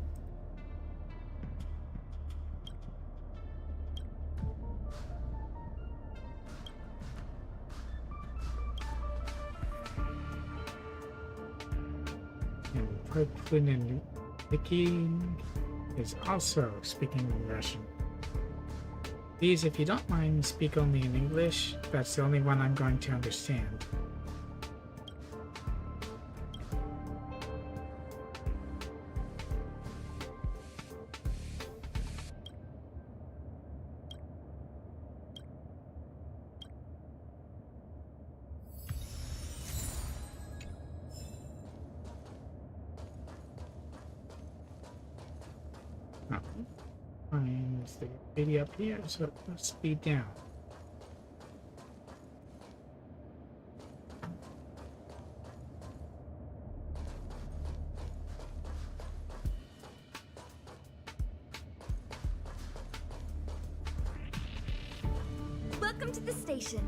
S1: Parklin and Vicky is also speaking Russian. Please, if you don't mind, speak only in English. That's the only one I'm going to understand. Finds the baby up here, so let's speed down.
S3: Welcome to the station.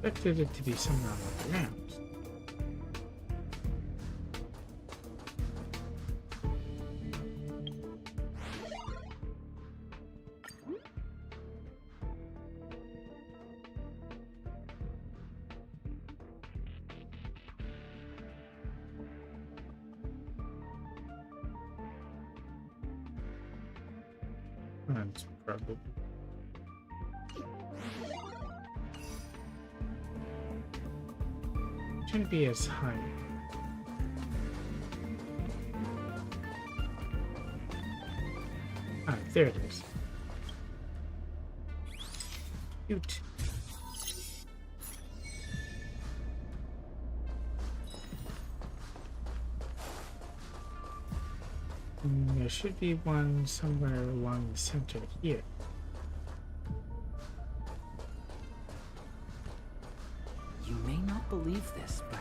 S1: Expected it to be somewhere on the ground. That's probably... Shouldn't be as high. Ah, there it is. Cute. There should be one somewhere along the center here.
S8: You may not believe this, but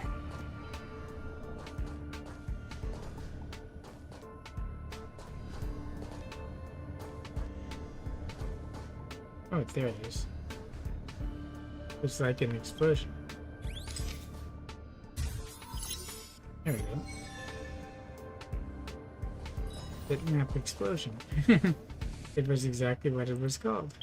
S1: oh, there it is. It's like an explosion. There we go. Bitmap explosion. It was exactly what it was called.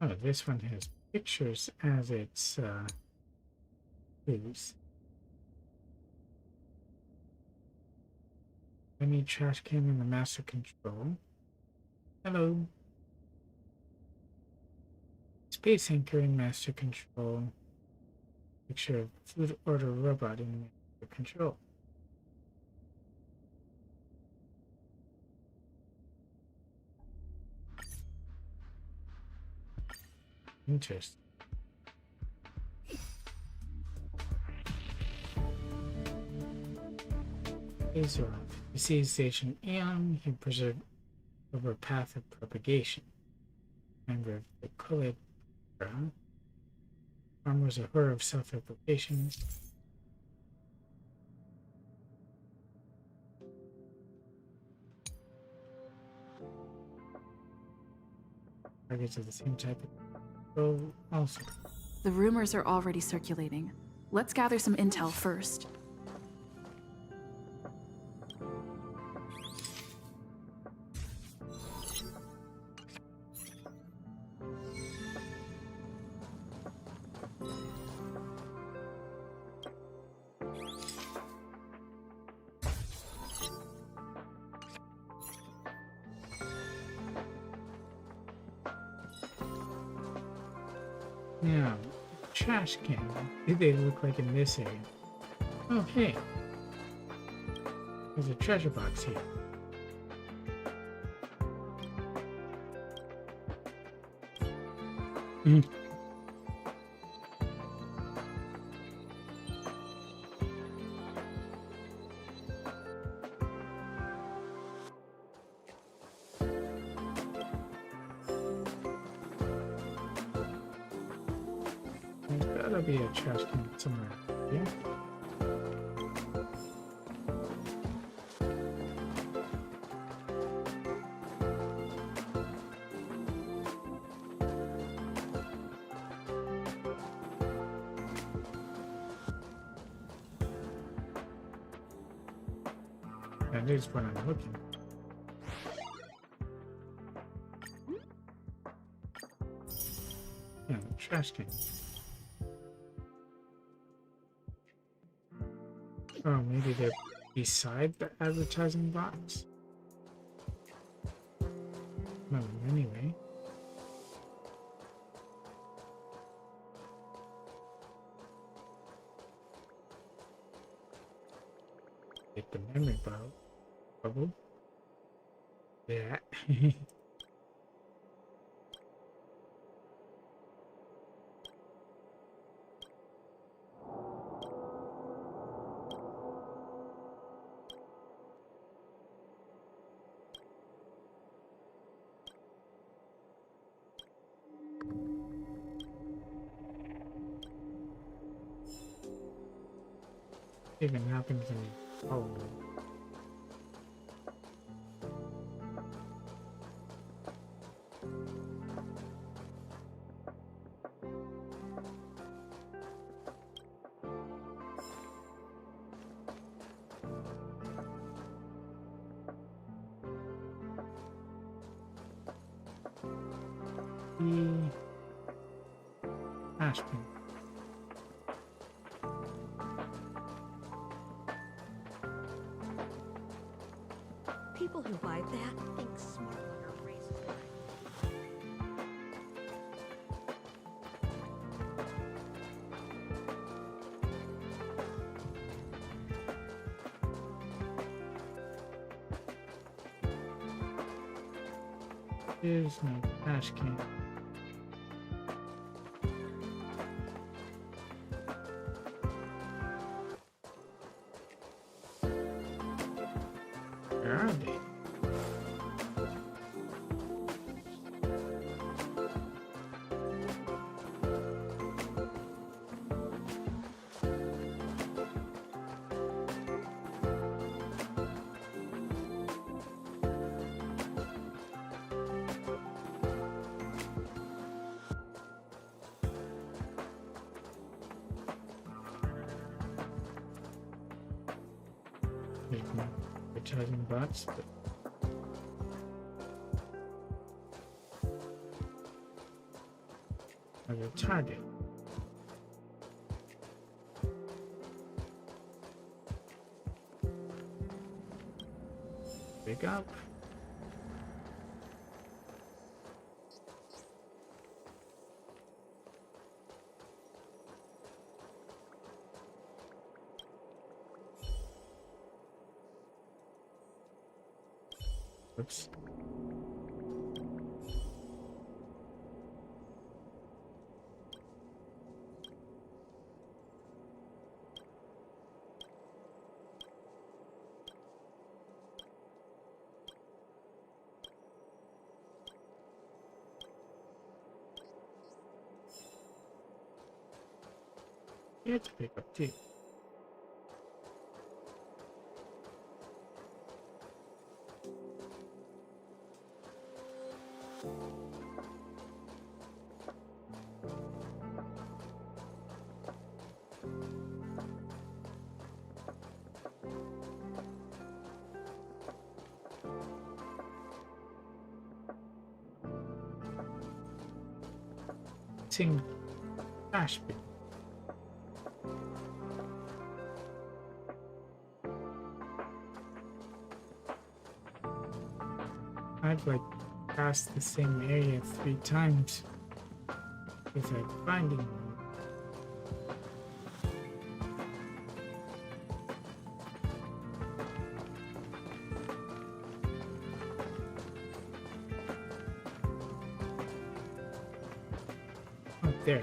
S1: Oh, this one has pictures as its clues. Any trash can in the master control. Hello. Space anchor in master control. Picture of food order robot in master control. Interesting. These are off. You see Station Aeon, you preserve over a path of propagation. Member of the Collab. Farm was a horror of self-replication. Targets of the same type of control also.
S9: The rumors are already circulating. Let's gather some intel first.
S1: Now, trash can. What do they look like in this area? Oh, hey. There's a treasure box here. Hmm. There's gotta be a trash can somewhere here. That is what I'm looking for. Yeah, the trash can. Oh, maybe they're beside the advertising box? Well, anyway. Get the memory bubble. Yeah. Even happens in the Ashpin.
S10: People who buy that think smart when they're racist.
S1: There's no trash can. Where are they? There's no advertising box, but as a target. Pick up. Oops. here to pick up too. Trash bin. I've like passed the same area 3 times without finding one. Oh, there. Okay.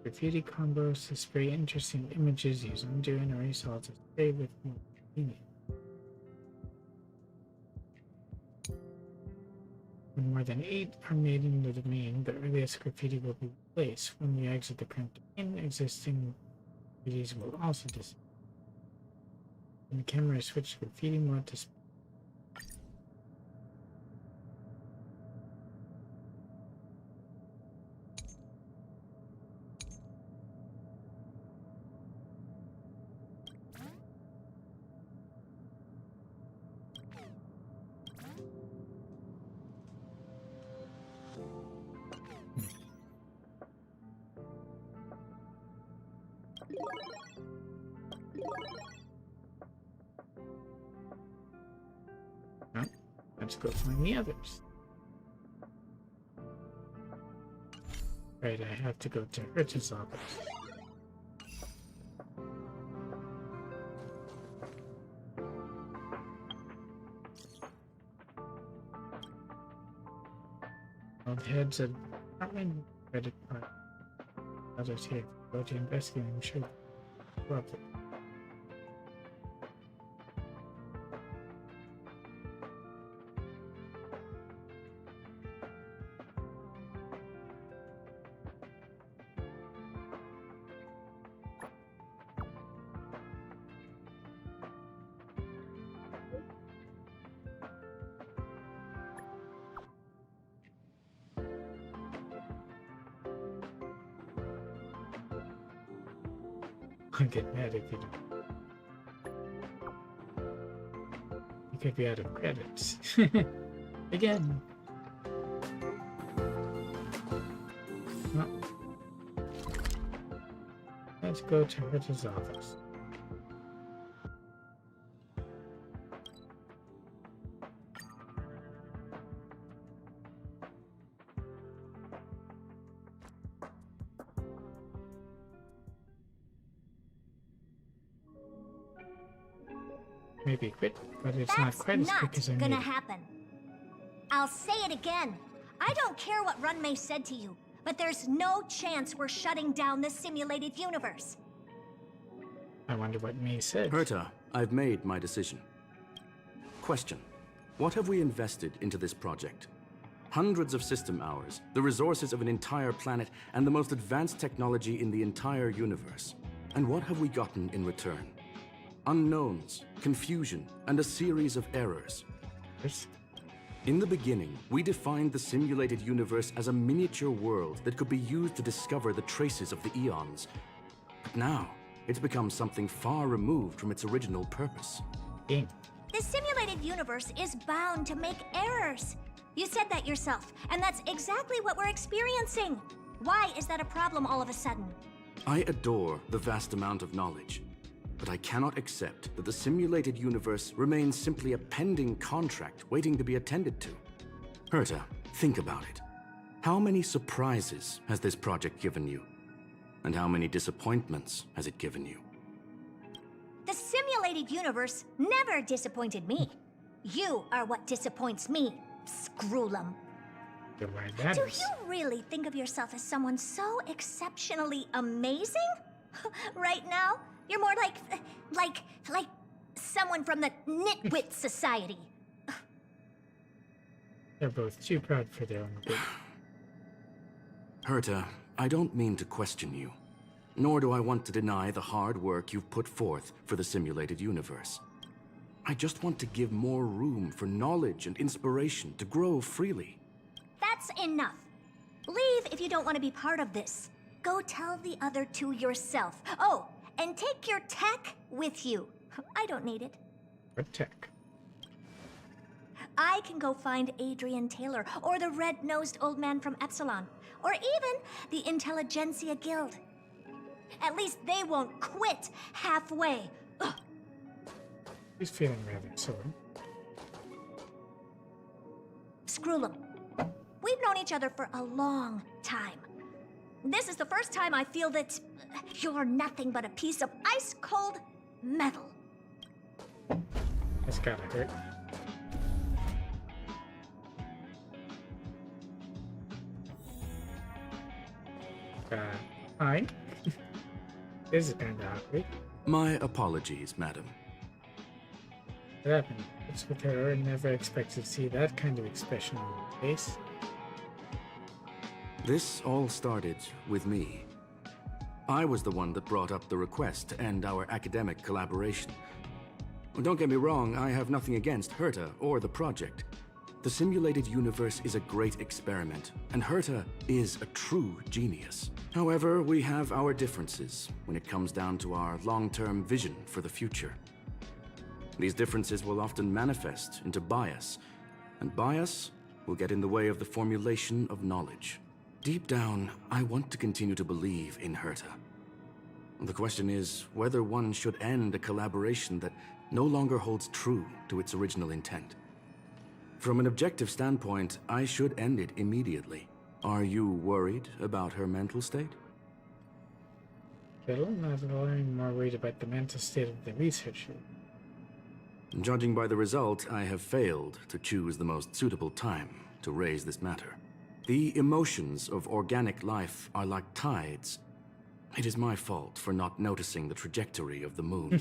S1: Graffiti combos is very interesting. Images use undo and erase all to stay with more convenient. When more than 8 are made in the domain, the earliest graffiti will be replaced. When you exit the current domain, existing graffitis will also disappear. When the camera switch to graffiti mode to let's go find the others. Right, I have to go to Hertz's office. Old heads of department credit card. Others here. Go to investigate, I'm sure. Corrupted. I'll get mad if you don't. You could be out of credits. Again. Well, let's go to Hertz's office. Maybe quit, but it's not quite as quick as I
S11: That's
S1: need.
S11: gonna happen. I'll say it again. I don't care what Runmei said to you, but there's no chance we're shutting down this simulated universe.
S1: I wonder what May said.
S4: Herta, I've made my decision. Question. What have we invested into this project? Hundreds of system hours, the resources of an entire planet, and the most advanced technology in the entire universe. And what have we gotten in return? Unknowns, confusion, and a series of errors.
S1: Yes.
S4: In the beginning, we defined the simulated universe as a miniature world that could be used to discover the traces of the eons. But now, it's become something far removed from its original purpose.
S1: Game.
S11: This simulated universe is bound to make errors. You said that yourself, and that's exactly what we're experiencing. Why is that a problem all of a sudden?
S4: I adore the vast amount of knowledge, but I cannot accept that the simulated universe remains simply a pending contract waiting to be attended to. Herta, think about it. How many surprises has this project given you? And how many disappointments has it given you?
S11: The simulated universe never disappointed me. You are what disappoints me, Scroolum.
S1: So why that
S11: Do
S1: is.
S11: you really think of yourself as someone so exceptionally amazing? Right now, you're more like someone from the Nitwit Society.
S1: They're both too proud for their own good.
S4: Herta, I don't mean to question you, nor do I want to deny the hard work you've put forth for the simulated universe. I just want to give more room for knowledge and inspiration to grow freely.
S11: That's enough. Leave if you don't want to be part of this. Go tell the other two yourself. Oh, and take your tech with you. I don't need it.
S1: What tech?
S11: I can go find Adrian Taylor, or the red-nosed old man from Epsilon, or even the Intelligentsia Guild. At least they won't quit halfway. Ugh.
S1: He's feeling rather sore.
S11: Scroolum, we've known each other for a long time. This is the first time I feel that you're nothing but a piece of ice-cold metal.
S1: That's gotta hurt. Fine. This is kinda awkward.
S4: My apologies, madam.
S1: What happened? What's with her? I never expected to see that kind of expression on her face.
S4: This all started with me. I was the one that brought up the request to end our academic collaboration. Don't get me wrong, I have nothing against Herta or the project. The simulated universe is a great experiment, and Herta is a true genius. However, we have our differences when it comes down to our long-term vision for the future. These differences will often manifest into bias, and bias will get in the way of the formulation of knowledge. Deep down, I want to continue to believe in Herta. The question is whether one should end a collaboration that no longer holds true to its original intent. From an objective standpoint, I should end it immediately. Are you worried about her mental state?
S1: Well, I'm not any more worried about the mental state of the researcher.
S4: Judging by the result, I have failed to choose the most suitable time to raise this matter. The emotions of organic life are like tides. It is my fault for not noticing the trajectory of the moon.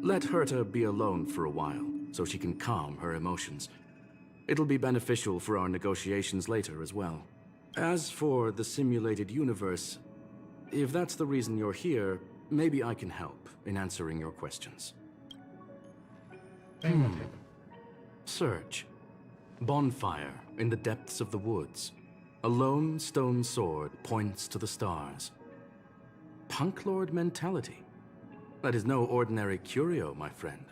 S4: Let Herta be alone for a while, so she can calm her emotions. It'll be beneficial for our negotiations later as well. As for the simulated universe, if that's the reason you're here, maybe I can help in answering your questions. Search. Bonfire in the depths of the woods. A lone stone sword points to the stars. Punklorde mentality. That is no ordinary curio, my friend.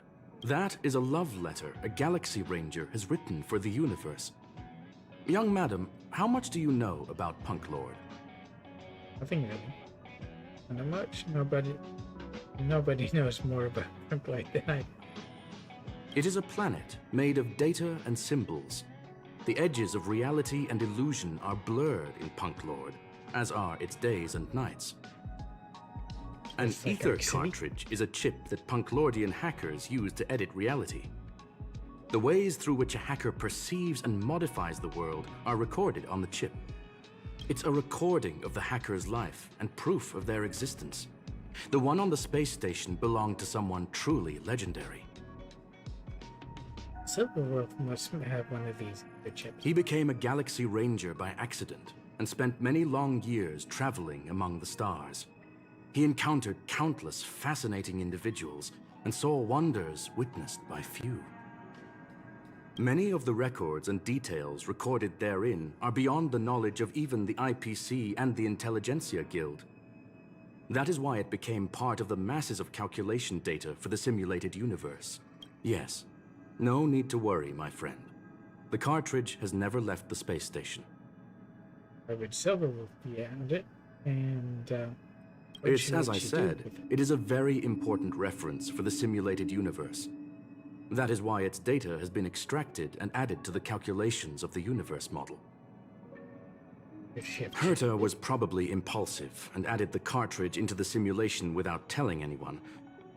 S4: That is a love letter a Galaxy Ranger has written for the universe. Young madam, how much do you know about Punklorde?
S1: Nothing really. Not much. Nobody knows more about Punklorde than I do.
S4: It is a planet made of data and symbols. The edges of reality and illusion are blurred in Punklorde, as are its days and nights. An ether cartridge is a chip that Punklordian hackers use to edit reality. The ways through which a hacker perceives and modifies the world are recorded on the chip. It's a recording of the hacker's life and proof of their existence. The one on the space station belonged to someone truly legendary.
S1: Silverwolf must have one of these chips.
S4: He became a Galaxy Ranger by accident and spent many long years traveling among the stars. He encountered countless fascinating individuals and saw wonders witnessed by few. Many of the records and details recorded therein are beyond the knowledge of even the IPC and the Intelligentsia Guild. That is why it became part of the masses of calculation data for the simulated universe. Yes, no need to worry, my friend. The cartridge has never left the space station.
S1: Why would Silverwolf be at it? And what
S4: It's
S1: should
S4: as I
S1: she do
S4: said,
S1: with it?
S4: it is a very important reference for the simulated universe. That is why its data has been extracted and added to the calculations of the universe model.
S1: If she had-
S4: Herta was probably impulsive and added the cartridge into the simulation without telling anyone,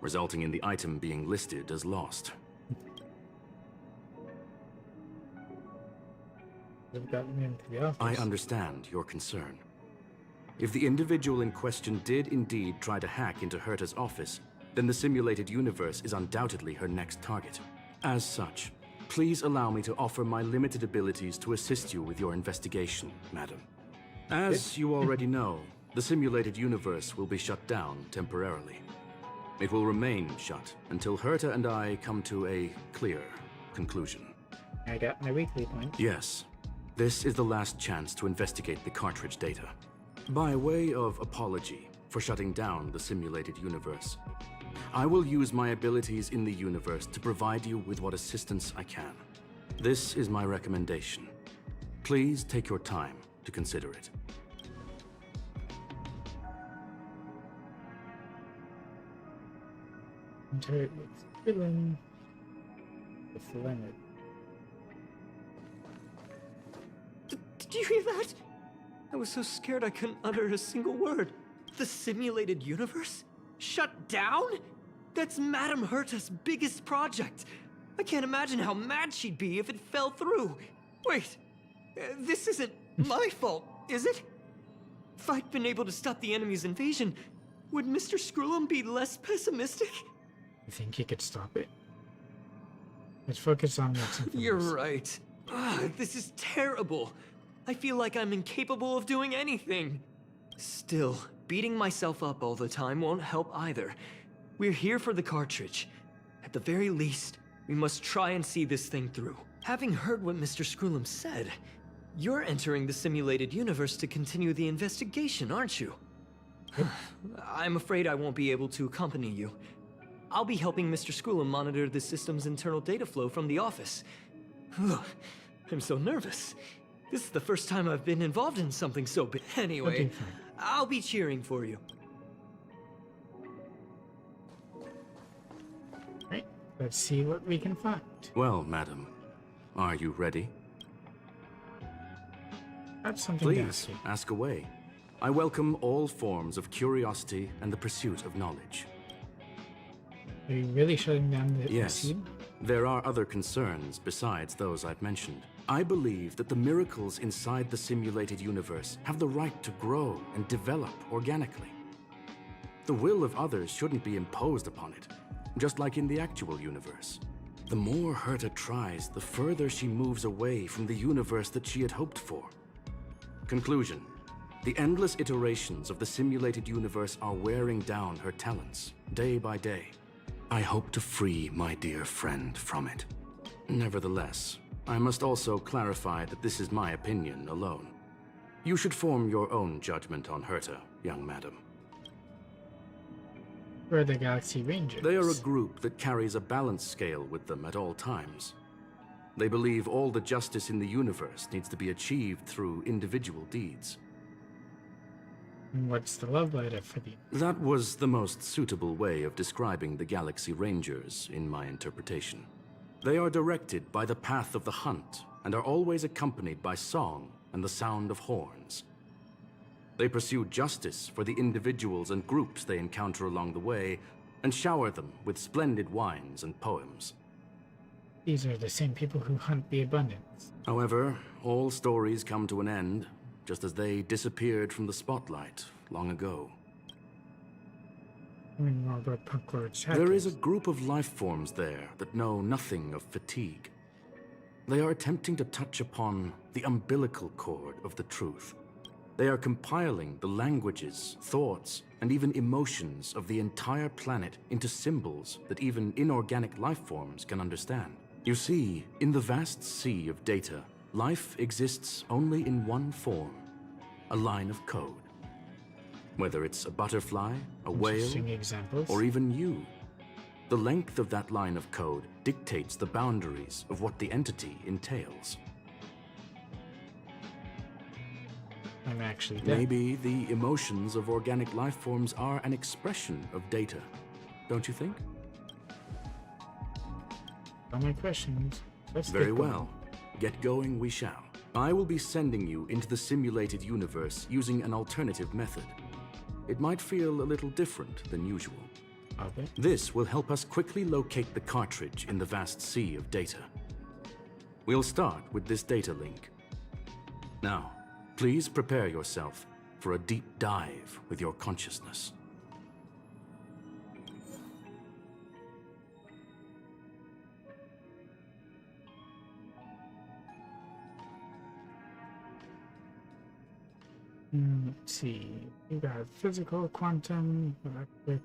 S4: resulting in the item being listed as lost.
S1: Have gotten into the office.
S4: I understand your concern. If the individual in question did indeed try to hack into Herta's office, then the simulated universe is undoubtedly her next target. As such, please allow me to offer my limited abilities to assist you with your investigation, madam. As you already know, the simulated universe will be shut down temporarily. It will remain shut until Herta and I come to a clear conclusion.
S1: I got my weekly point.
S4: Yes, this is the last chance to investigate the cartridge data. By way of apology for shutting down the simulated universe, I will use my abilities in the universe to provide you with what assistance I can. This is my recommendation. Please take your time to consider it.
S1: Enter it with villain. With Leonard.
S5: Did you hear that? I was so scared I couldn't utter a single word. The simulated universe? Shut down? That's Madame Herta's biggest project. I can't imagine how mad she'd be if it fell through. Wait, this isn't my fault, is it? If I'd been able to stop the enemy's invasion, would Mr. Screw'em be less pessimistic?
S1: You think you could stop it? Let's focus on what's in front of
S5: You're
S1: us.
S5: right. This is terrible. I feel like I'm incapable of doing anything. Still, beating myself up all the time won't help either. We're here for the cartridge. At the very least, we must try and see this thing through. Having heard what Mr. Screw'em said, you're entering the simulated universe to continue the investigation, aren't you? I'm afraid I won't be able to accompany you. I'll be helping Mr. Screw'em monitor the system's internal data flow from the office. I'm so nervous. This is the first time I've been involved in something so big. Anyway,
S1: Okay, fine.
S5: I'll be cheering for you.
S1: Right, let's see what we can find.
S4: Well, madam, are you ready?
S1: That's something to
S4: Please,
S1: ask you.
S4: ask away. I welcome all forms of curiosity and the pursuit of knowledge.
S1: Are you really shutting down the
S4: Yes,
S1: seed?
S4: there are other concerns besides those I've mentioned. I believe that the miracles inside the simulated universe have the right to grow and develop organically. The will of others shouldn't be imposed upon it, just like in the actual universe. The more Herta tries, the further she moves away from the universe that she had hoped for. Conclusion. The endless iterations of the simulated universe are wearing down her talents, day by day. I hope to free my dear friend from it. Nevertheless, I must also clarify that this is my opinion alone. You should form your own judgment on Herta, young madam.
S1: We're the Galaxy Rangers.
S4: They are a group that carries a balance scale with them at all times. They believe all the justice in the universe needs to be achieved through individual deeds.
S1: And what's the love letter for the...
S4: That was the most suitable way of describing the Galaxy Rangers, in my interpretation. They are directed by the path of the hunt, and are always accompanied by song and the sound of horns. They pursue justice for the individuals and groups they encounter along the way, and shower them with splendid wines and poems.
S1: These are the same people who hunt the abundance.
S4: However, all stories come to an end, just as they disappeared from the spotlight long ago.
S1: I mean, more about Punklorde's
S4: There is a group of life forms there that know nothing of fatigue. They are attempting to touch upon the umbilical cord of the truth. They are compiling the languages, thoughts, and even emotions of the entire planet into symbols that even inorganic life forms can understand. You see, in the vast sea of data, life exists only in one form, a line of code. Whether it's a butterfly, a whale,
S1: Interesting examples.
S4: or even you, the length of that line of code dictates the boundaries of what the entity entails.
S1: I I'm actually dead.
S4: Maybe the emotions of organic life forms are an expression of data, don't you think?
S1: All my questions. Let's
S4: Very
S1: get going.
S4: well. Get going we shall. I will be sending you into the simulated universe using an alternative method. It might feel a little different than usual.
S1: Okay.
S4: This will help us quickly locate the cartridge in the vast sea of data. We'll start with this data link. Now, please prepare yourself for a deep dive with your consciousness.
S1: Let's see. You got physical, quantum, electric.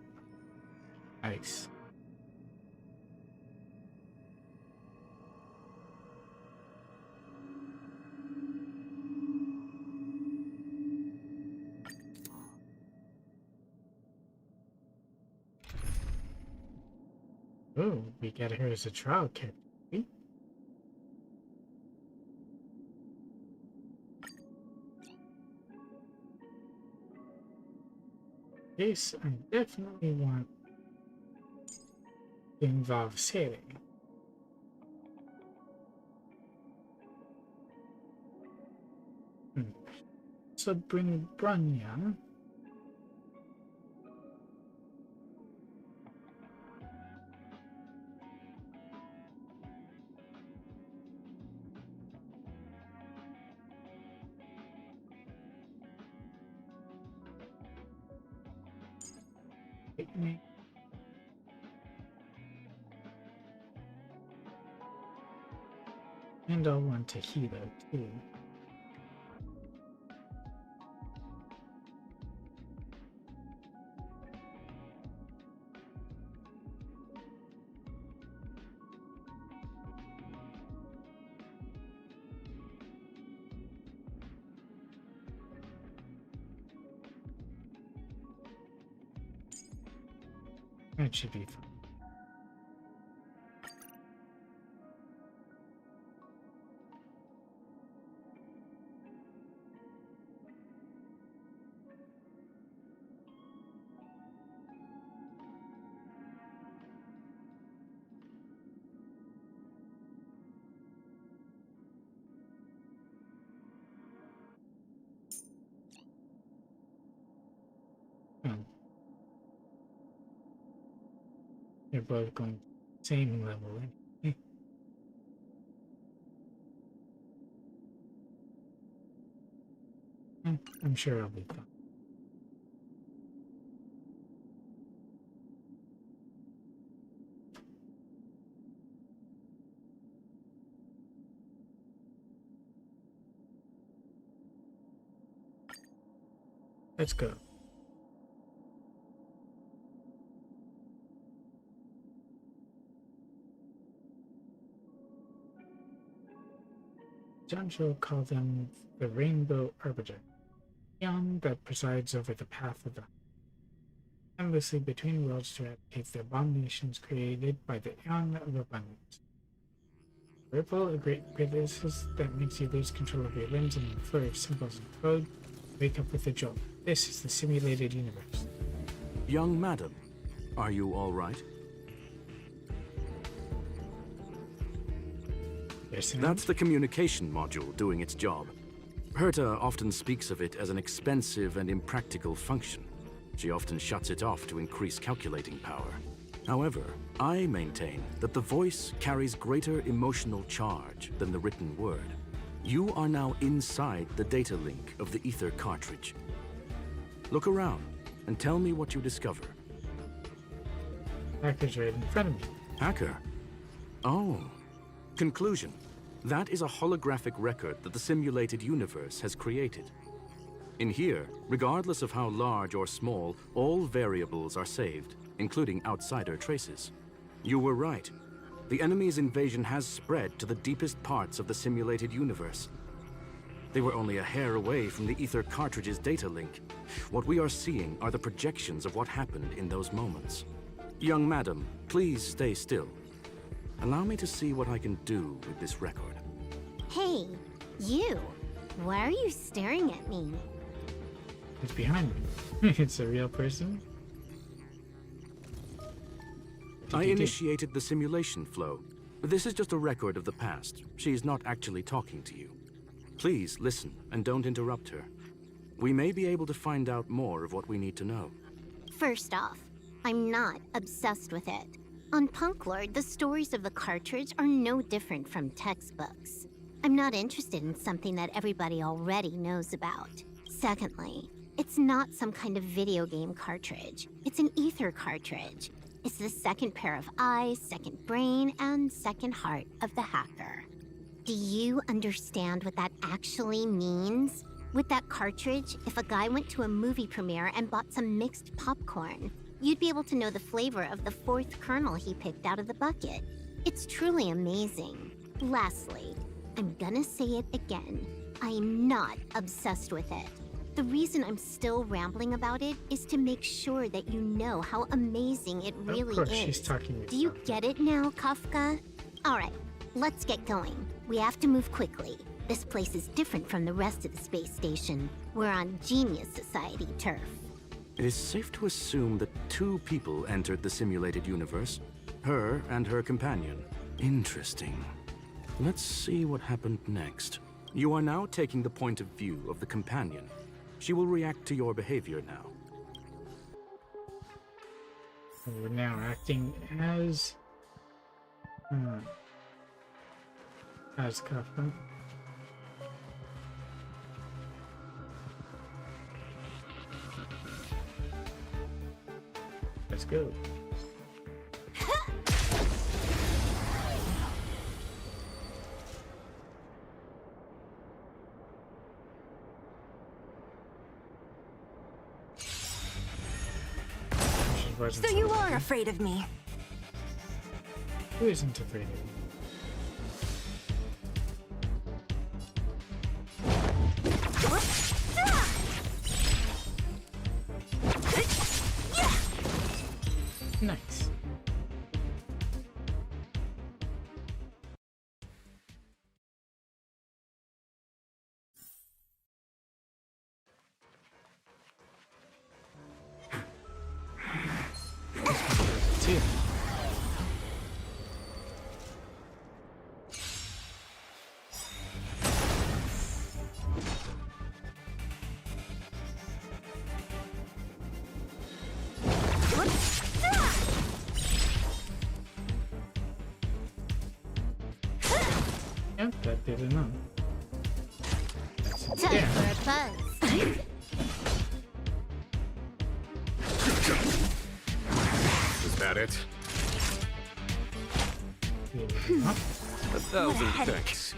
S1: Nice. Oh, we got her as a trial kit. Yes, I definitely want to involve sailing. So bring Branya. Picnic. And I'll want to heal too. That should be fun. They're both going same level. I'm sure I'll be fine. Let's go. Janjo call them the Rainbow Arbiter, beyond that presides over the path of the endlessly between worlds to eradicate the abominations created by the Aeon of Abundance. Ripple, a great paralysis that makes you lose control of your limbs and a flurry of symbols and code. Wake up with a jolt. This is the simulated universe.
S4: Young madam, are you all right? That's the communication module doing its job. Herta often speaks of it as an expensive and impractical function. She often shuts it off to increase calculating power. However, I maintain that the voice carries greater emotional charge than the written word. You are now inside the data link of the ether cartridge. Look around and tell me what you discover.
S1: Hacker's right in front of me.
S4: Hacker? Oh. Conclusion. That is a holographic record that the simulated universe has created. In here, regardless of how large or small, all variables are saved, including outsider traces. You were right. The enemy's invasion has spread to the deepest parts of the simulated universe. They were only a hair away from the ether cartridge's data link. What we are seeing are the projections of what happened in those moments. Young madam, please stay still. Allow me to see what I can do with this record.
S7: Hey, you! Why are you staring at me?
S1: It's behind me. It's a real person.
S4: I initiated the simulation flow. This is just a record of the past. She's not actually talking to you. Please listen and don't interrupt her. We may be able to find out more of what we need to know.
S7: First off, I'm not obsessed with it. On Punklorde, the stories of the cartridge are no different from textbooks. I'm not interested in something that everybody already knows about. Secondly, it's not some kind of video game cartridge. It's an ether cartridge. It's the second pair of eyes, second brain, and second heart of the hacker. Do you understand what that actually means? With that cartridge, if a guy went to a movie premiere and bought some mixed popcorn, you'd be able to know the flavor of the fourth kernel he picked out of the bucket. It's truly amazing. Lastly, I'm gonna say it again. I'm not obsessed with it. The reason I'm still rambling about it is to make sure that you know how amazing it really is.
S1: Of course, she's talking.
S7: Do you get it now, Kafka? Alright, let's get going. We have to move quickly. This place is different from the rest of the space station. We're on Genius Society turf.
S4: It is safe to assume that two people entered the simulated universe. Her and her companion. Interesting. Let's see what happened next. You are now taking the point of view of the companion. She will react to your behavior now.
S1: We're now acting as Kafka. Let's go.
S10: So you are afraid of me?
S1: Who isn't afraid of me? Nice. Too. Yep, that did enough.
S7: Time for a buzz.
S6: Is that it?
S1: Enough.
S6: 1,000 thanks.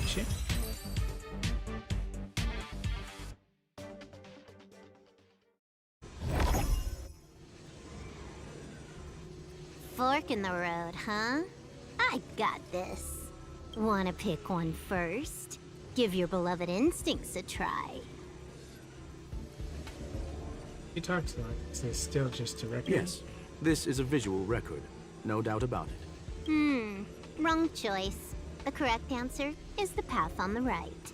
S1: Shit.
S7: Fork in the road, huh? I got this. Wanna pick one first? Give your beloved instincts a try.
S1: You talked a lot. Is this still just a record?
S4: Yes, this is a visual record. No doubt about it.
S7: Wrong choice. The correct answer is the path on the right.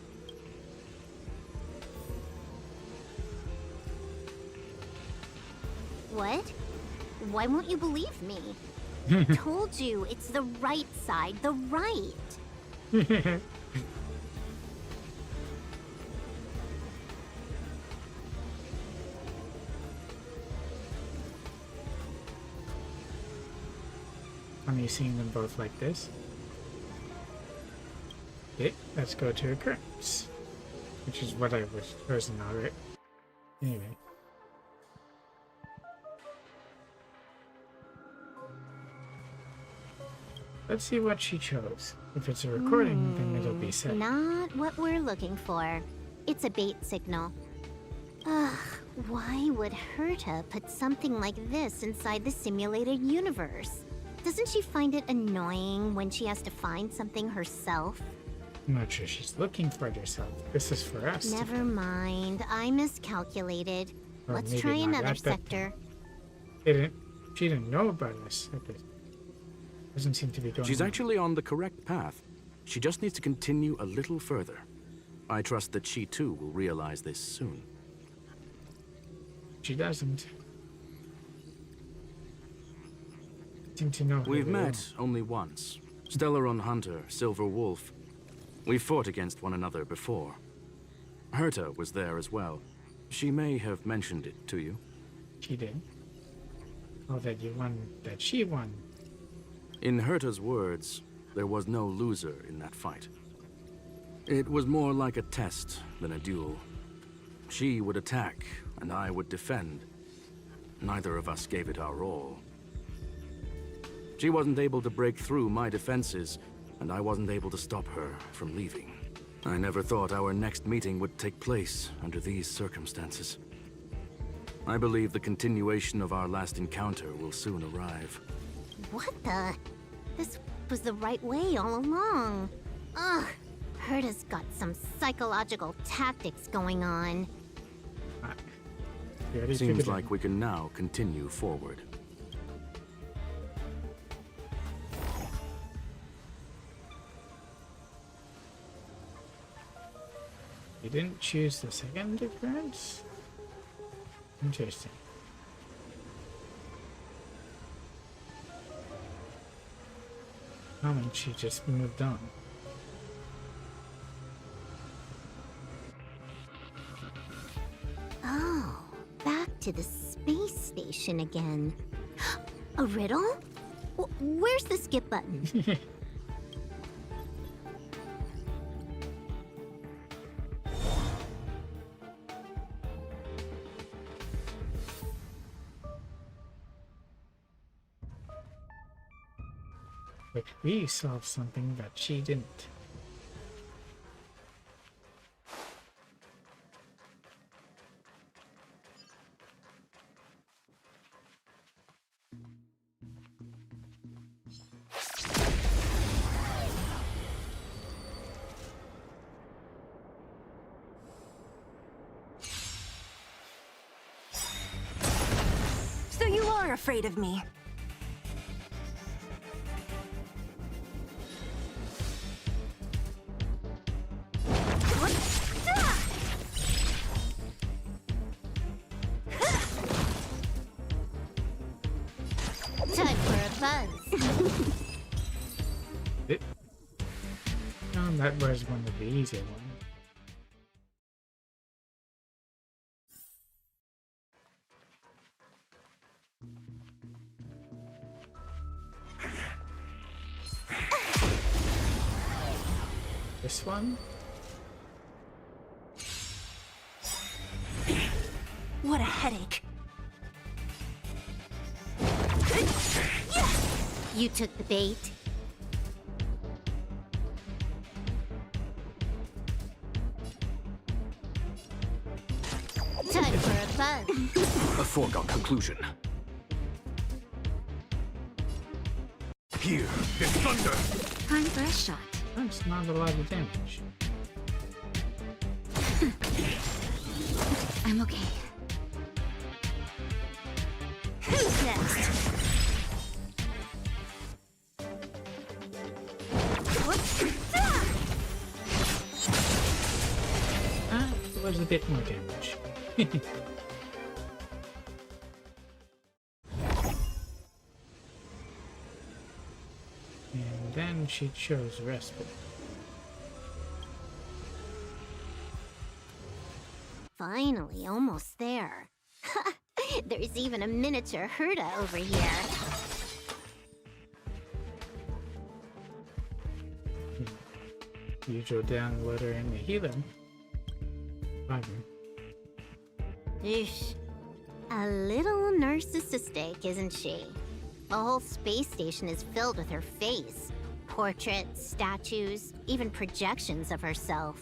S7: What? Why won't you believe me? Told you, it's the right side, the right.
S1: Funny seeing them both like this. Okay, let's go to occurrence. Which is what I was chosen already. Anyway. Let's see what she chose. If it's a recording, then it'll be set.
S7: Not what we're looking for. It's a bait signal. Ugh, why would Herta put something like this inside the simulated universe? Doesn't she find it annoying when she has to find something herself?
S1: I'm not sure she's looking for it herself. This is for us.
S7: Never mind, I miscalculated.
S1: Or
S7: Let's
S1: maybe
S7: try
S1: not.
S7: another
S1: That-
S7: sector.
S1: She didn't know about us. Doesn't seem to be going
S4: She's
S1: on.
S4: actually on the correct path. She just needs to continue a little further. I trust that she too will realize this soon.
S1: She doesn't seem to know.
S4: We've met only once. Stellaron Hunter, Silver Wolf. We fought against one another before. Herta was there as well. She may have mentioned it to you.
S1: She did. Oh, that you won, that she won.
S4: In Herta's words, there was no loser in that fight. It was more like a test than a duel. She would attack, and I would defend. Neither of us gave it our all. She wasn't able to break through my defenses, and I wasn't able to stop her from leaving. I never thought our next meeting would take place under these circumstances. I believe the continuation of our last encounter will soon arrive.
S7: What the? This was the right way all along. Ugh, Herta's got some psychological tactics going on.
S4: Seems like we can now continue forward.
S1: You didn't choose the second occurrence? Interesting. Oh, and she just moved on.
S7: Oh, back to the space station again. A riddle? Where's the skip button?
S1: But we solved something that she didn't.
S10: So you are afraid of me.
S7: Time for a buzz.
S1: That was one of the easier ones. This one?
S10: What a headache.
S7: You took the bait. Time for a buzz.
S6: A foregone conclusion. Here is thunder.
S2: Time for a shot.
S1: That's not a lot of damage.
S2: I'm okay.
S10: Who's next?
S1: It was a bit more damage. And then she chose respite.
S7: Finally, almost there. There's even a miniature Herta over here.
S1: Usual downloader and the healer.
S7: Eesh. A little narcissistic, isn't she? The whole space station is filled with her face. Portraits, statues, even projections of herself.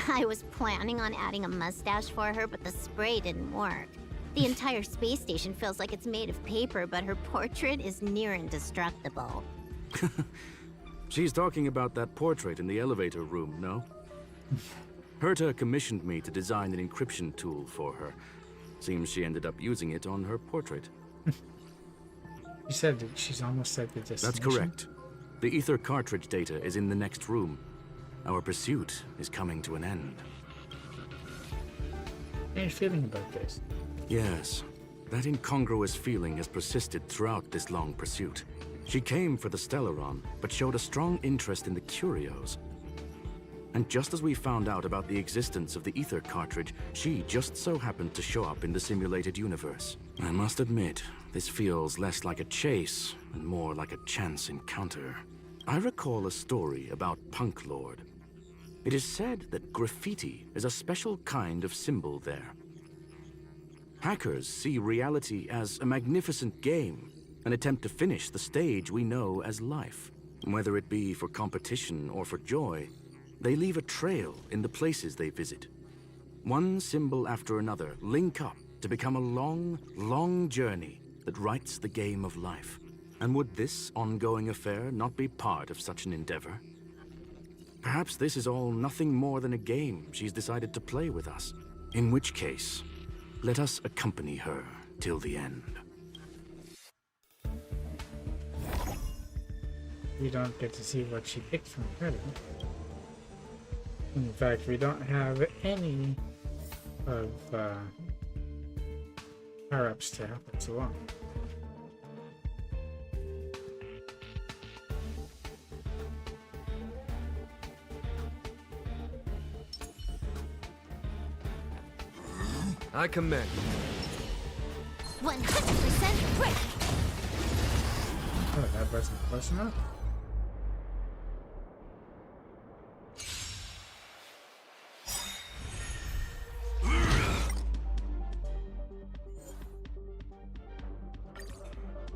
S7: I was planning on adding a mustache for her, but the spray didn't work. The entire space station feels like it's made of paper, but her portrait is near indestructible.
S4: She's talking about that portrait in the elevator room, no? Herta commissioned me to design an encryption tool for her. Seems she ended up using it on her portrait.
S1: You said that she's almost at the destination.
S4: That's correct. The ether cartridge data is in the next room. Our pursuit is coming to an end.
S1: How are you feeling about this?
S4: Yes, that incongruous feeling has persisted throughout this long pursuit. She came for the Stellaron, but showed a strong interest in the curios. And just as we found out about the existence of the ether cartridge, she just so happened to show up in the simulated universe. I must admit, this feels less like a chase and more like a chance encounter. I recall a story about Punklorde. It is said that graffiti is a special kind of symbol there. Hackers see reality as a magnificent game, an attempt to finish the stage we know as life. Whether it be for competition or for joy, they leave a trail in the places they visit. One symbol after another link up to become a long, long journey that writes the game of life. And would this ongoing affair not be part of such an endeavor? Perhaps this is all nothing more than a game she's decided to play with us. In which case, let us accompany her till the end.
S1: We don't get to see what she picked from her. In fact, we don't have any of power-ups to help us along.
S12: I commend.
S7: 100% quick!
S1: Oh, that wasn't close enough.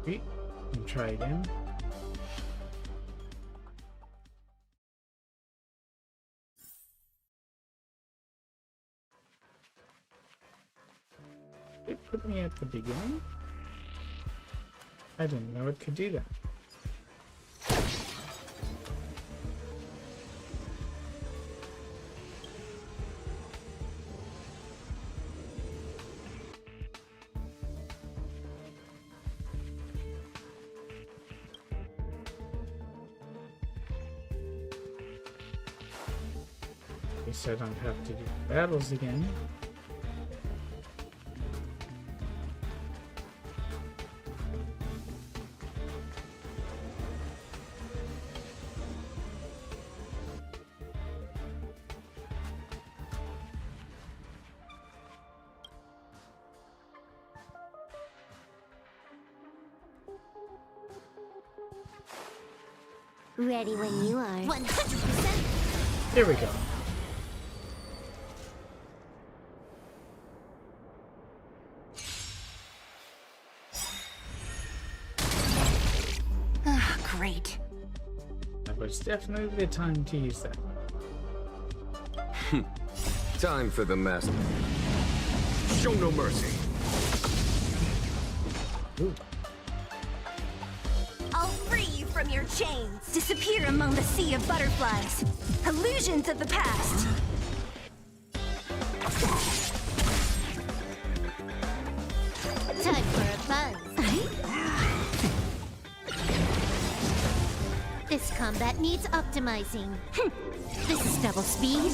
S1: Sweet. And try again. It put me at the beginning? I didn't know it could do that. At least I don't have to do battles again.
S7: Ready when you are. 100%!
S1: There we go.
S7: Ah, great.
S1: That was definitely the time to use that.
S12: Time for the master. Show no mercy.
S1: Ooh.
S11: I'll free you from your chains. Disappear among the sea of butterflies. Illusions of the past.
S7: Time for a buzz. This combat needs optimizing. This is double speed.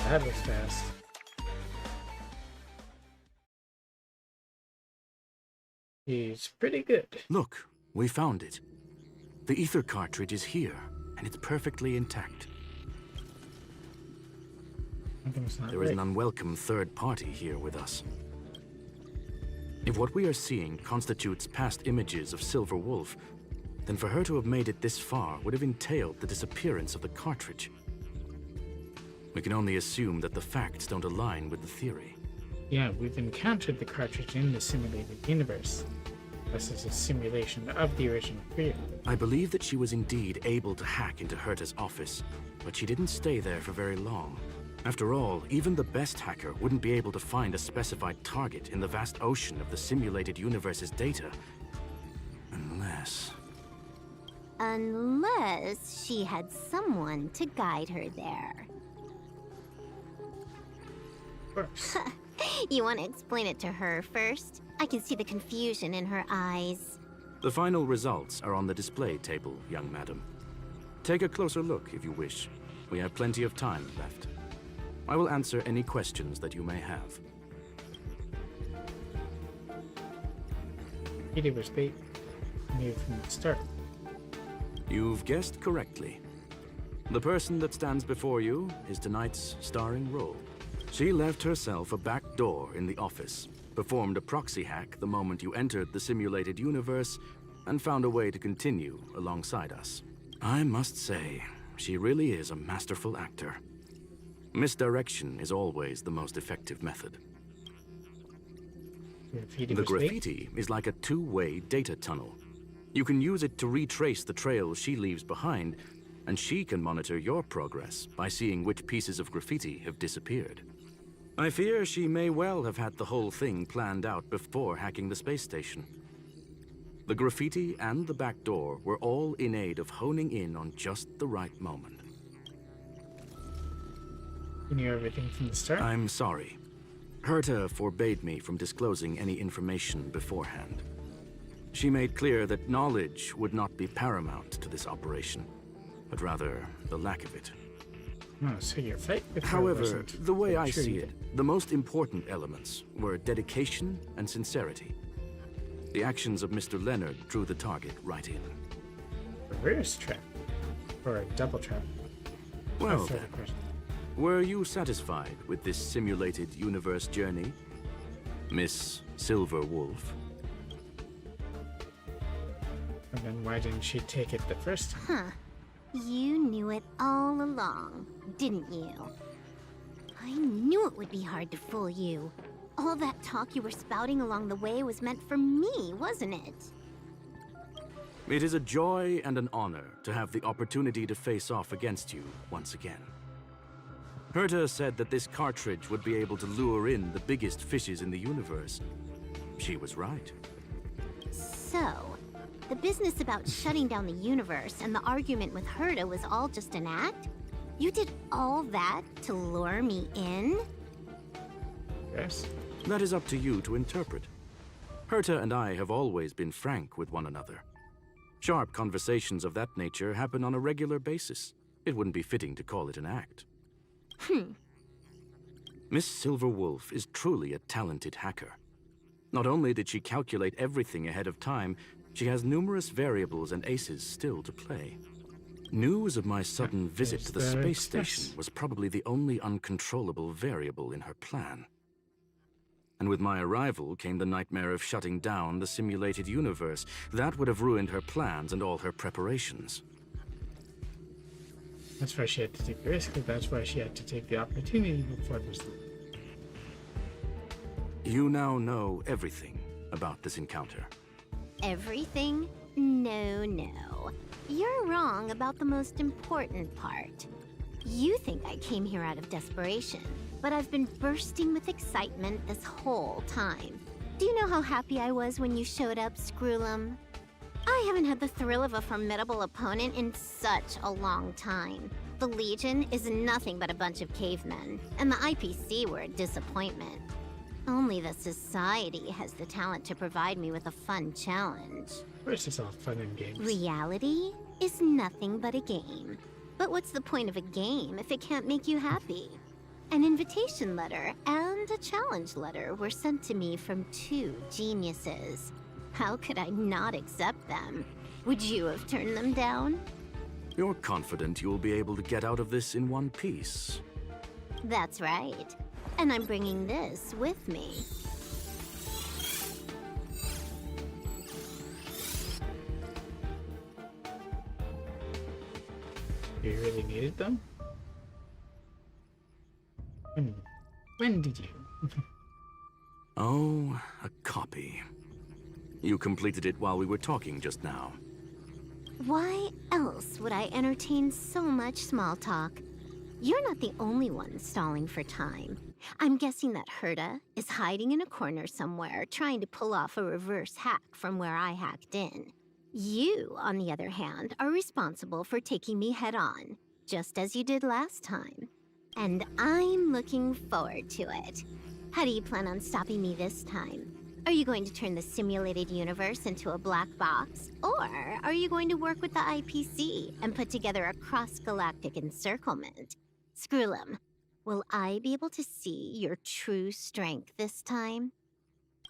S1: That was fast. He's pretty good.
S4: Look, we found it. The ether cartridge is here, and it's perfectly intact.
S1: Something's not
S4: There is
S1: right.
S4: an unwelcome third party here with us. If what we are seeing constitutes past images of Silver Wolf, then for her to have made it this far would have entailed the disappearance of the cartridge. We can only assume that the facts don't align with the theory.
S1: Yeah, we've encountered the cartridge in the simulated universe. This is a simulation of the original creator.
S4: I believe that she was indeed able to hack into Herta's office, but she didn't stay there for very long. After all, even the best hacker wouldn't be able to find a specified target in the vast ocean of the simulated universe's data.
S7: Unless she had someone to guide her there.
S1: Of course.
S7: You want to explain it to her first? I can see the confusion in her eyes.
S4: The final results are on the display table, young madam. Take a closer look if you wish. We have plenty of time left. I will answer any questions that you may have.
S1: It was bait knew from the start.
S4: You've guessed correctly. The person that stands before you is tonight's starring role. She left herself a back door in the office, performed a proxy hack the moment you entered the simulated universe, and found a way to continue alongside us. I must say, she really is a masterful actor. Misdirection is always the most effective method. The graffiti is like a two-way data tunnel. You can use it to retrace the trail she leaves behind, and she can monitor your progress by seeing which pieces of graffiti have disappeared. I fear she may well have had the whole thing planned out before hacking the space station. The graffiti and the back door were all in aid of honing in on just the right moment.
S1: You knew everything from the start?
S4: I'm sorry. Herta forbade me from disclosing any information beforehand. She made clear that knowledge would not be paramount to this operation, but rather the lack of it.
S1: Oh, so your fight with her
S4: However,
S1: wasn't
S4: the way I see
S1: treated.
S4: it, the most important elements were dedication and sincerity. The actions of Mr. Leonard drew the target right in.
S1: Reverse trap? Or a double trap?
S4: Well
S1: Oh, fair
S4: then,
S1: question.
S4: were you satisfied with this simulated universe journey, Miss Silver Wolf?
S1: And then why didn't she take it the first time?
S7: Huh. You knew it all along, didn't you? I knew it would be hard to fool you. All that talk you were spouting along the way was meant for me, wasn't it?
S4: It is a joy and an honor to have the opportunity to face off against you once again. Herta said that this cartridge would be able to lure in the biggest fishes in the universe. She was right.
S7: So, the business about shutting down the universe and the argument with Herta was all just an act? You did all that to lure me in?
S1: Yes.
S4: That is up to you to interpret. Herta and I have always been frank with one another. Sharp conversations of that nature happen on a regular basis. It wouldn't be fitting to call it an act. Miss Silverwolf is truly a talented hacker. Not only did she calculate everything ahead of time, she has numerous variables and aces still to play. News of my sudden visit to the space station was probably the only uncontrollable variable in her plan. And with my arrival came the nightmare of shutting down the simulated universe. That would have ruined her plans and all her preparations.
S1: That's why she had to take the risk, and that's why she had to take the opportunity before this.
S4: You now know everything about this encounter.
S7: Everything? No, no. You're wrong about the most important part. You think I came here out of desperation, but I've been bursting with excitement this whole time. Do you know how happy I was when you showed up, Screwlum? I haven't had the thrill of a formidable opponent in such a long time. The Legion is nothing but a bunch of cavemen, and the IPC were a disappointment. Only the Society has the talent to provide me with a fun challenge.
S1: Of course it's all fun and games.
S7: Reality is nothing but a game. But what's the point of a game if it can't make you happy? An invitation letter and a challenge letter were sent to me from two geniuses. How could I not accept them? Would you have turned them down?
S4: You're confident you'll be able to get out of this in one piece.
S7: That's right. And I'm bringing this with me.
S1: You really needed them? When did you?
S4: Oh, a copy. You completed it while we were talking just now.
S7: Why else would I entertain so much small talk? You're not the only one stalling for time. I'm guessing that Herta is hiding in a corner somewhere, trying to pull off a reverse hack from where I hacked in. You, on the other hand, are responsible for taking me head-on, just as you did last time. And I'm looking forward to it. How do you plan on stopping me this time? Are you going to turn the simulated universe into a black box? Or are you going to work with the IPC and put together a cross-galactic encirclement? Screw'em, will I be able to see your true strength this time?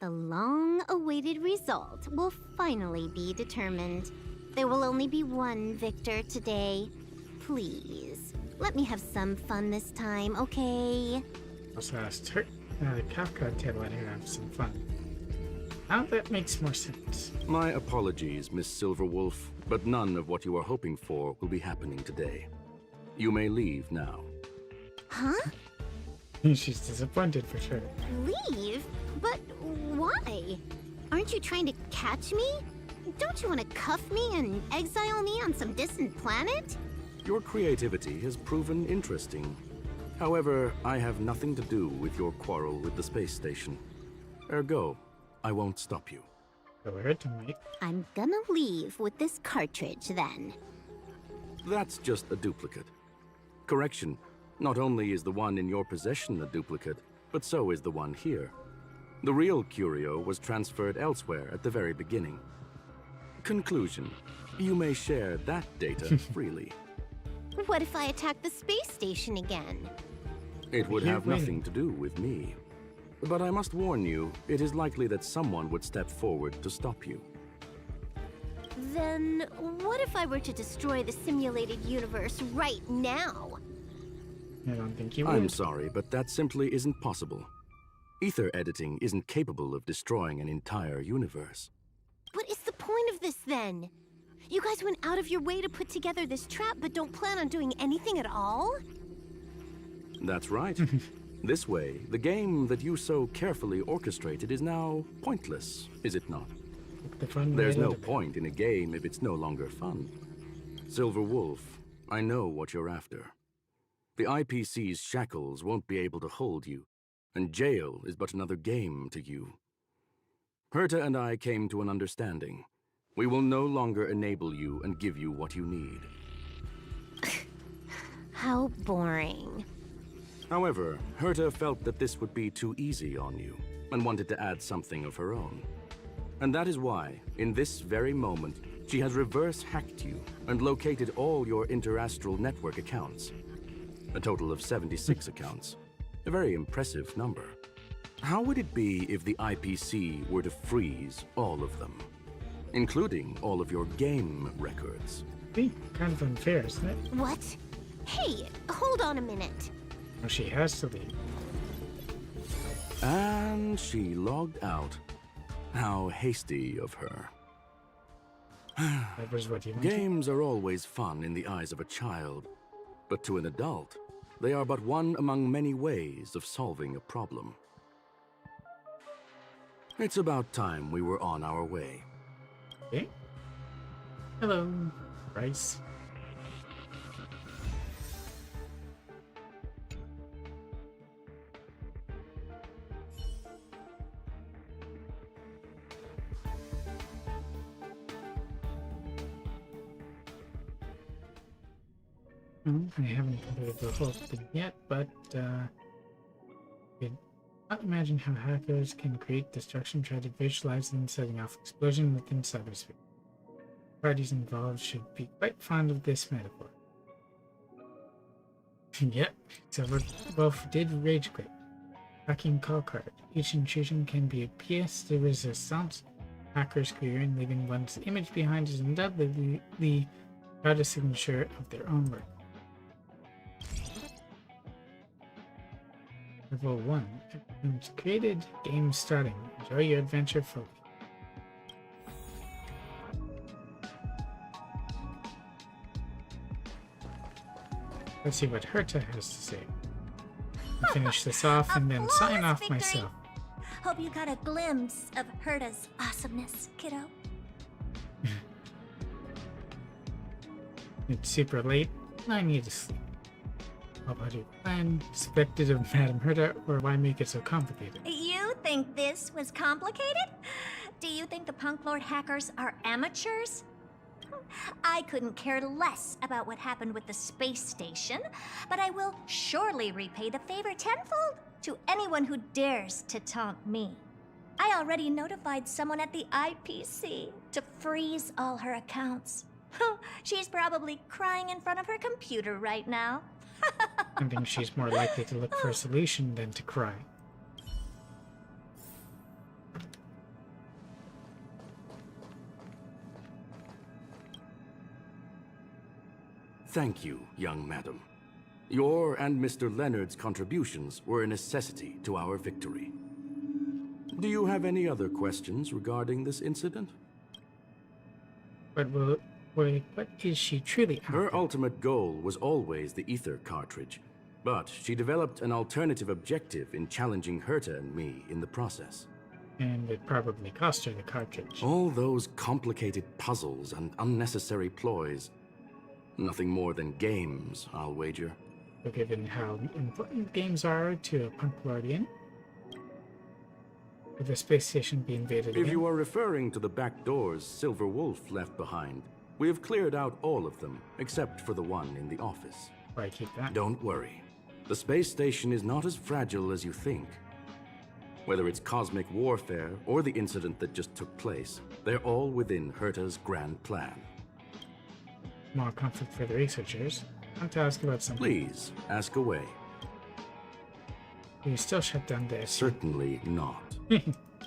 S7: The long-awaited result will finally be determined. There will only be one victor today. Please, let me have some fun this time, okay?
S1: Also asked her, Kafka to let her have some fun. Now that makes more sense.
S4: My apologies, Miss Silverwolf, but none of what you are hoping for will be happening today. You may leave now.
S7: Huh?
S1: She's disappointed for sure.
S7: Leave? But why? Aren't you trying to catch me? Don't you want to cuff me and exile me on some distant planet?
S4: Your creativity has proven interesting. However, I have nothing to do with your quarrel with the space station. Ergo, I won't stop you.
S1: Go ahead to make.
S7: I'm gonna leave with this cartridge then.
S4: That's just a duplicate. Correction, not only is the one in your possession a duplicate, but so is the one here. The real curio was transferred elsewhere at the very beginning. Conclusion, you may share that data freely.
S7: What if I attack the space station again?
S4: It would have nothing to do with me. But I must warn you, it is likely that someone would step forward to stop you.
S7: Then what if I were to destroy the simulated universe right now?
S1: I don't think you would.
S4: I'm sorry, but that simply isn't possible. Ether editing isn't capable of destroying an entire universe.
S7: What is the point of this then? You guys went out of your way to put together this trap but don't plan on doing anything at all?
S4: That's right. This way, the game that you so carefully orchestrated is now pointless, is it not? There's no point in a game if it's no longer fun. Silver Wolf, I know what you're after. The IPC's shackles won't be able to hold you, and jail is but another game to you. Herta and I came to an understanding. We will no longer enable you and give you what you need.
S7: How boring.
S4: However, Herta felt that this would be too easy on you, and wanted to add something of her own. And that is why, in this very moment, she has reverse-hacked you and located all your interastral network accounts. A total of 76 accounts. A very impressive number. How would it be if the IPC were to freeze all of them? Including all of your game records.
S1: Kind of unfair, isn't it?
S7: What? Hey, hold on a minute.
S1: Well, she has to leave.
S4: And she logged out. How hasty of her.
S1: That was what you wanted.
S4: Games are always fun in the eyes of a child, but to an adult, they are but one among many ways of solving a problem. It's about time we were on our way.
S1: Okay. Hello, Bryce. I haven't completed the whole thing yet, but could not imagine how hackers can create destruction, try to visualize and setting off explosion within cyberspace. Parties involved should be quite fond of this metaphor. Yep, Silverwolf did rage quit. Hacking call card. Each intrusion can be a pièce de résistance. Hackers querying, leaving one's image behind is undoubtedly the proudest signature of their own work. Level 1. Everyone's created. Game starting. Enjoy your adventure fully. Let's see what Herta has to say. I'll finish this off and then sign off
S11: victory.
S1: myself.
S11: Hope you got a glimpse of Herta's awesomeness, kiddo.
S1: It's super late. I need to sleep. How about your plan? Suspected of Madame Herta, or why make it so complicated?
S11: You think this was complicated? Do you think the Punklorde hackers are amateurs? I couldn't care less about what happened with the space station, but I will surely repay the favor tenfold to anyone who dares to taunt me. I already notified someone at the IPC to freeze all her accounts. She's probably crying in front of her computer right now.
S1: I think she's more likely to look for a solution than to cry.
S4: Thank you, young madam. Your and Mr. Leonard's contributions were a necessity to our victory. Do you have any other questions regarding this incident?
S1: But what is she truly after?
S4: Her ultimate goal was always the ether cartridge, but she developed an alternative objective in challenging Herta and me in the process.
S1: And it probably cost her the cartridge.
S4: All those complicated puzzles and unnecessary ploys. Nothing more than games, I'll wager.
S1: But given how important games are to a Punklordian, would the space station be invaded
S4: If
S1: again?
S4: you are referring to the back doors Silver Wolf left behind, we have cleared out all of them, except for the one in the office.
S1: Why keep that?
S4: Don't worry. The space station is not as fragile as you think. Whether it's cosmic warfare or the incident that just took place, they're all within Herta's grand plan.
S1: More comfort for the researchers. I want to ask about something.
S4: Please, ask away.
S1: You still shut down the SU?
S4: Certainly not.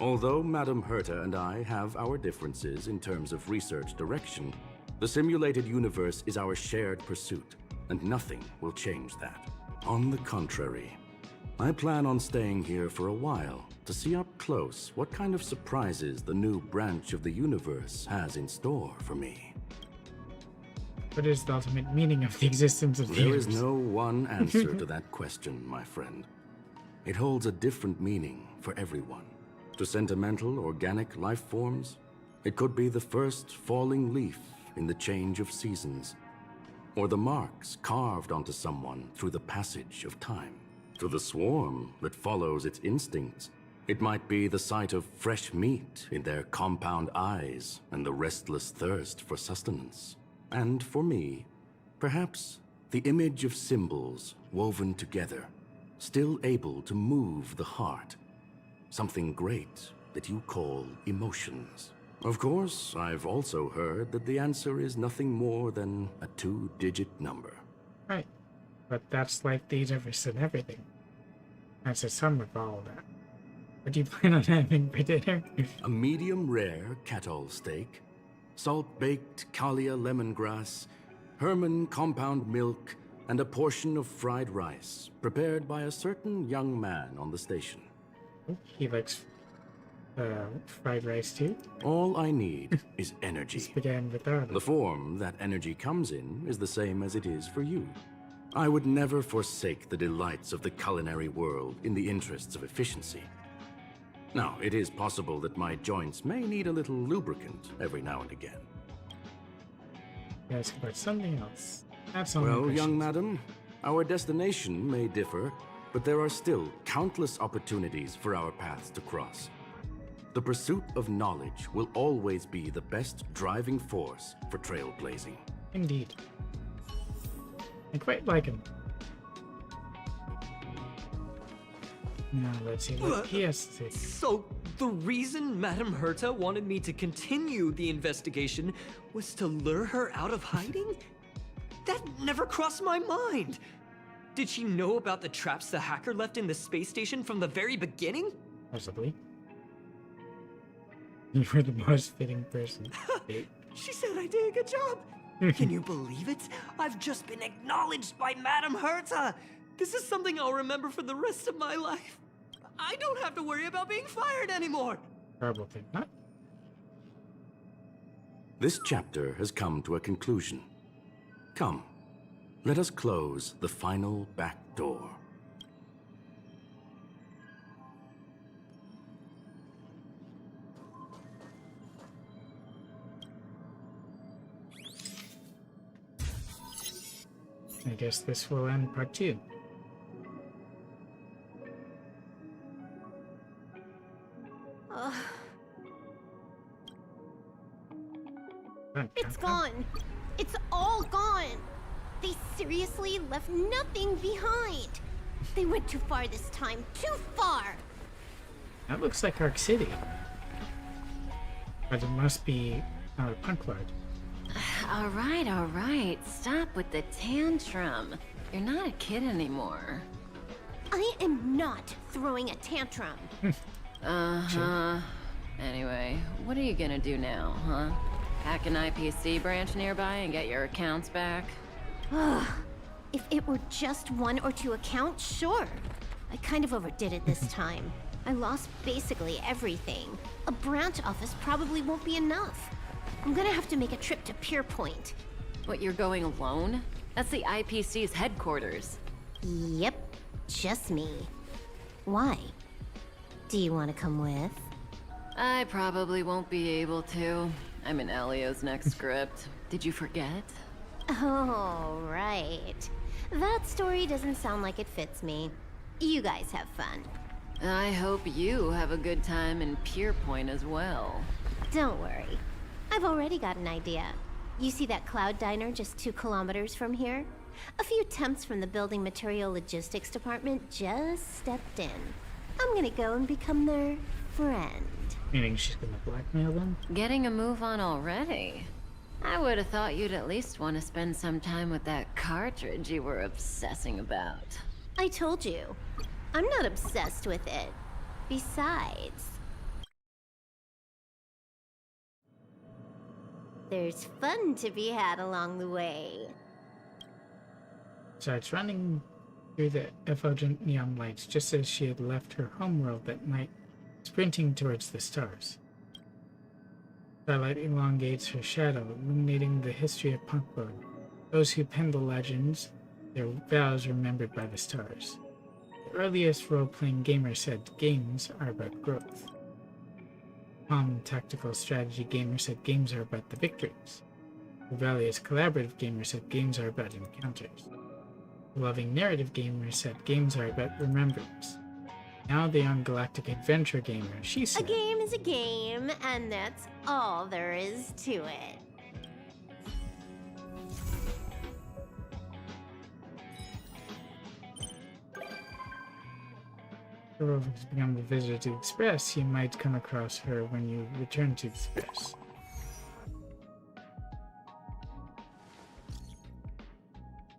S4: Although Madame Herta and I have our differences in terms of research direction, the simulated universe is our shared pursuit, and nothing will change that. On the contrary, I plan on staying here for a while to see up close what kind of surprises the new branch of the universe has in store for me.
S1: What is the ultimate meaning of the existence of the
S4: There
S1: universe?
S4: is no one answer to that question, my friend. It holds a different meaning for everyone. To sentimental, organic life forms, it could be the first falling leaf in the change of seasons, or the marks carved onto someone through the passage of time. To the swarm that follows its instincts, it might be the sight of fresh meat in their compound eyes and the restless thirst for sustenance. And for me, perhaps the image of symbols woven together, still able to move the heart. Something great that you call emotions. Of course, I've also heard that the answer is nothing more than a 2-digit number.
S1: Right. But that's like the universe and everything. That's a sum of all of that. What do you plan on having for dinner?
S4: A medium rare Catol steak, salt-baked Kalia lemongrass, Herman compound milk, and a portion of fried rice, prepared by a certain young man on the station.
S1: He likes fried rice too?
S4: All I need is energy.
S1: This began with that.
S4: The form that energy comes in is the same as it is for you. I would never forsake the delights of the culinary world in the interests of efficiency. Now, it is possible that my joints may need a little lubricant every now and again.
S1: Ask about something else. That's all.
S4: Well, young madam, our destination may differ, but there are still countless opportunities for our paths to cross. The pursuit of knowledge will always be the best driving force for trailblazing.
S1: Indeed. I quite like him. Now let's see what he has to say.
S5: So, the reason Madame Herta wanted me to continue the investigation was to lure her out of hiding? That never crossed my mind! Did she know about the traps the hacker left in the space station from the very beginning?
S1: Possibly. You were the most fitting person.
S5: She said I did a good job! Can you believe it? I've just been acknowledged by Madame Herta! This is something I'll remember for the rest of my life. I don't have to worry about being fired anymore!
S1: Probably not.
S4: This chapter has come to a conclusion. Come, let us close the final back door.
S1: I guess this will end part 2.
S7: It's gone. It's all gone. They seriously left nothing behind. They went too far this time. Too far.
S1: That looks like Arc City. But it must be Punklorde.
S13: All right. Stop with the tantrum. You're not a kid anymore.
S7: I am not throwing a tantrum.
S13: Uh-huh. Anyway, what are you gonna do now, huh? Hack an IPC branch nearby and get your accounts back?
S7: If it were just 1 or 2 accounts, sure. I kind of overdid it this time. I lost basically everything. A branch office probably won't be enough. I'm gonna have to make a trip to Pierpoint.
S13: What, you're going alone? That's the IPC's headquarters.
S7: Yep, just me. Why? Do you want to come with?
S13: I probably won't be able to. I'm in Elio's next script. Did you forget?
S7: Oh, right. That story doesn't sound like it fits me. You guys have fun.
S13: I hope you have a good time in Pierpoint as well.
S7: Don't worry. I've already got an idea. You see that Cloud Diner just 2 kilometers from here? A few temps from the Building Material Logistics Department just stepped in. I'm gonna go and become their friend.
S1: Meaning she's gonna blackmail them?
S13: Getting a move on already? I would have thought you'd at least want to spend some time with that cartridge you were obsessing about.
S7: I told you. I'm not obsessed with it. Besides, there's fun to be had along the way.
S1: So it's running through the effulgent neon lights just as she had left her homeworld that night, sprinting towards the stars. Starlight elongates her shadow, illuminating the history of Punklorde. Those who penned the legends, their vows remembered by the stars. The earliest role-playing gamer said games are about growth. Calm tactical strategy gamer said games are about the victories. The rebellious collaborative gamer said games are about encounters. The loving narrative gamer said games are about remembrance. Now the young galactic adventure gamer, she said,
S7: A game is a game, and that's all there is to it.
S1: The rover has become the visitor to the Express. You might come across her when you return to the Express.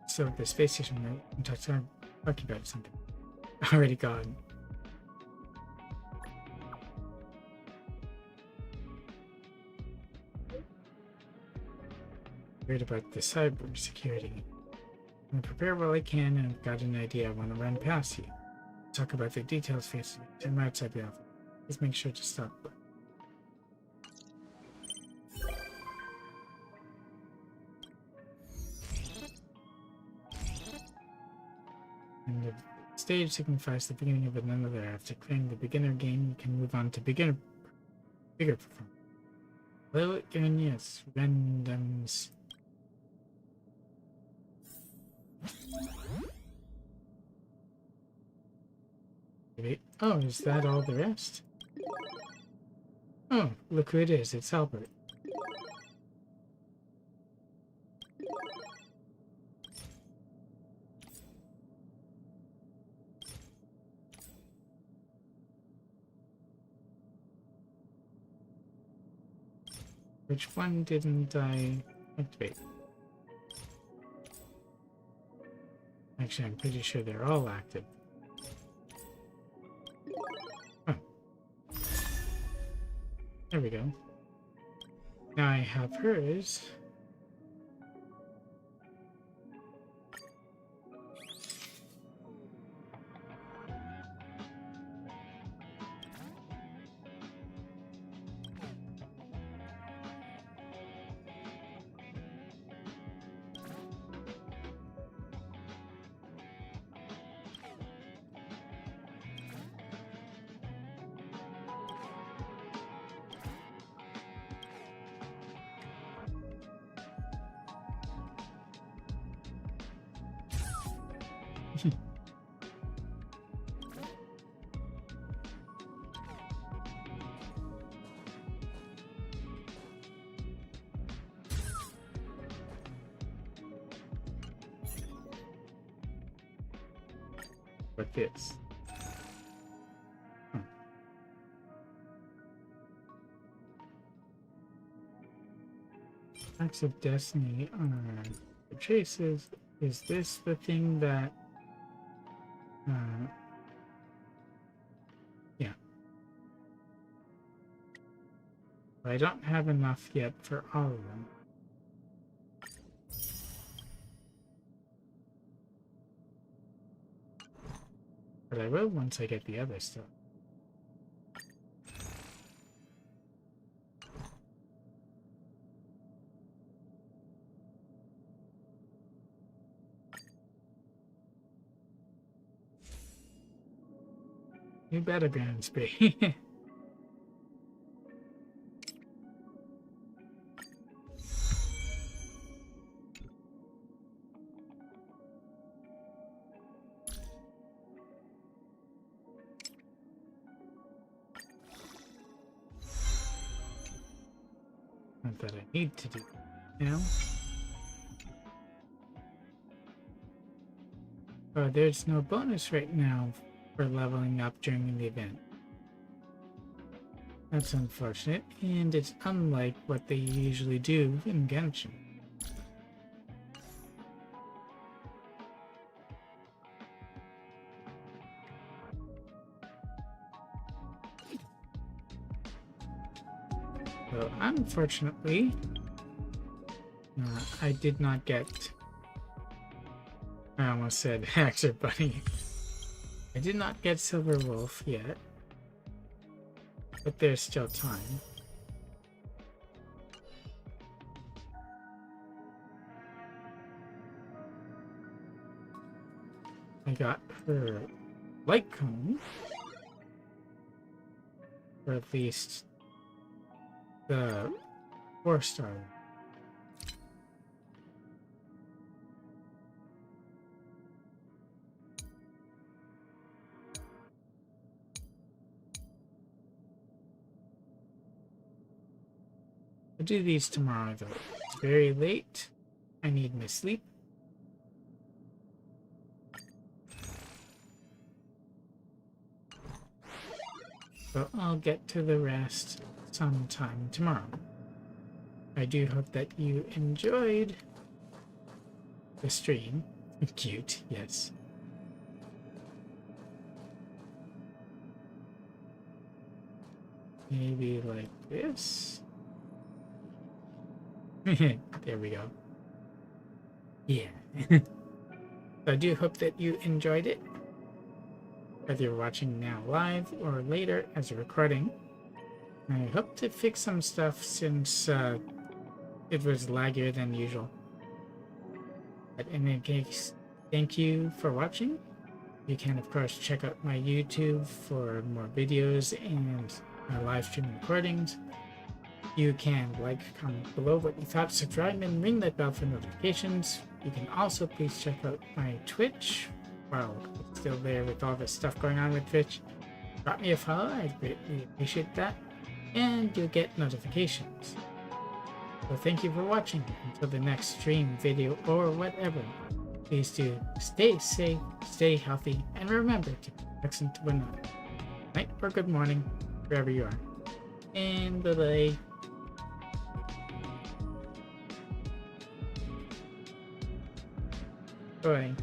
S1: So the space station I'm talking about something. Already gone. Worried about the cyber security. I'm gonna prepare while I can, and I've got an idea I want to run past you. Talk about the details face to me. I'm outside the office. Please make sure to stop. And the stage signifies the beginning of another. After clearing the beginner game, you can move on to bigger performance. Hello again, yes. Randoms. Oh, is that all the rest? Oh, look who it is. It's Albert. Which one didn't I activate? Actually, I'm pretty sure they're all active. Oh. There we go. Now I have hers. Like this. Box of Destiny are the traces. Is this the thing that... yeah. I don't have enough yet for all of them. But I will once I get the other stuff. You better be on spree. Not that I need to do now. Oh, there's no bonus right now for leveling up during the event. That's unfortunate, and it's unlike what they usually do in Genshin. So, unfortunately, I did not get... I almost said Haxer Bunny. I did not get Silver Wolf yet, but there's still time. I got her light cone, or at least the 4-star one. I'll do these tomorrow though. It's very late. I need my sleep. So I'll get to the rest sometime tomorrow. I do hope that you enjoyed the stream. Cute, yes. Maybe like this. There we go. Yeah. I do hope that you enjoyed it. Whether you're watching now live or later as a recording. I hope to fix some stuff since it was laggier than usual. But in any case, thank you for watching. You can of course check out my YouTube for more videos and live stream recordings. You can like, comment below what you thought, subscribe, and ring that bell for notifications. You can also please check out my Twitch. Well, it's still there with all this stuff going on with Twitch. Drop me a follow, I'd greatly appreciate that. And you'll get notifications. So thank you for watching. Until the next stream, video, or whatever. Please do stay safe, stay healthy, and remember to be excellent to one another. Night or good morning, wherever you are. And bye-bye. Bye.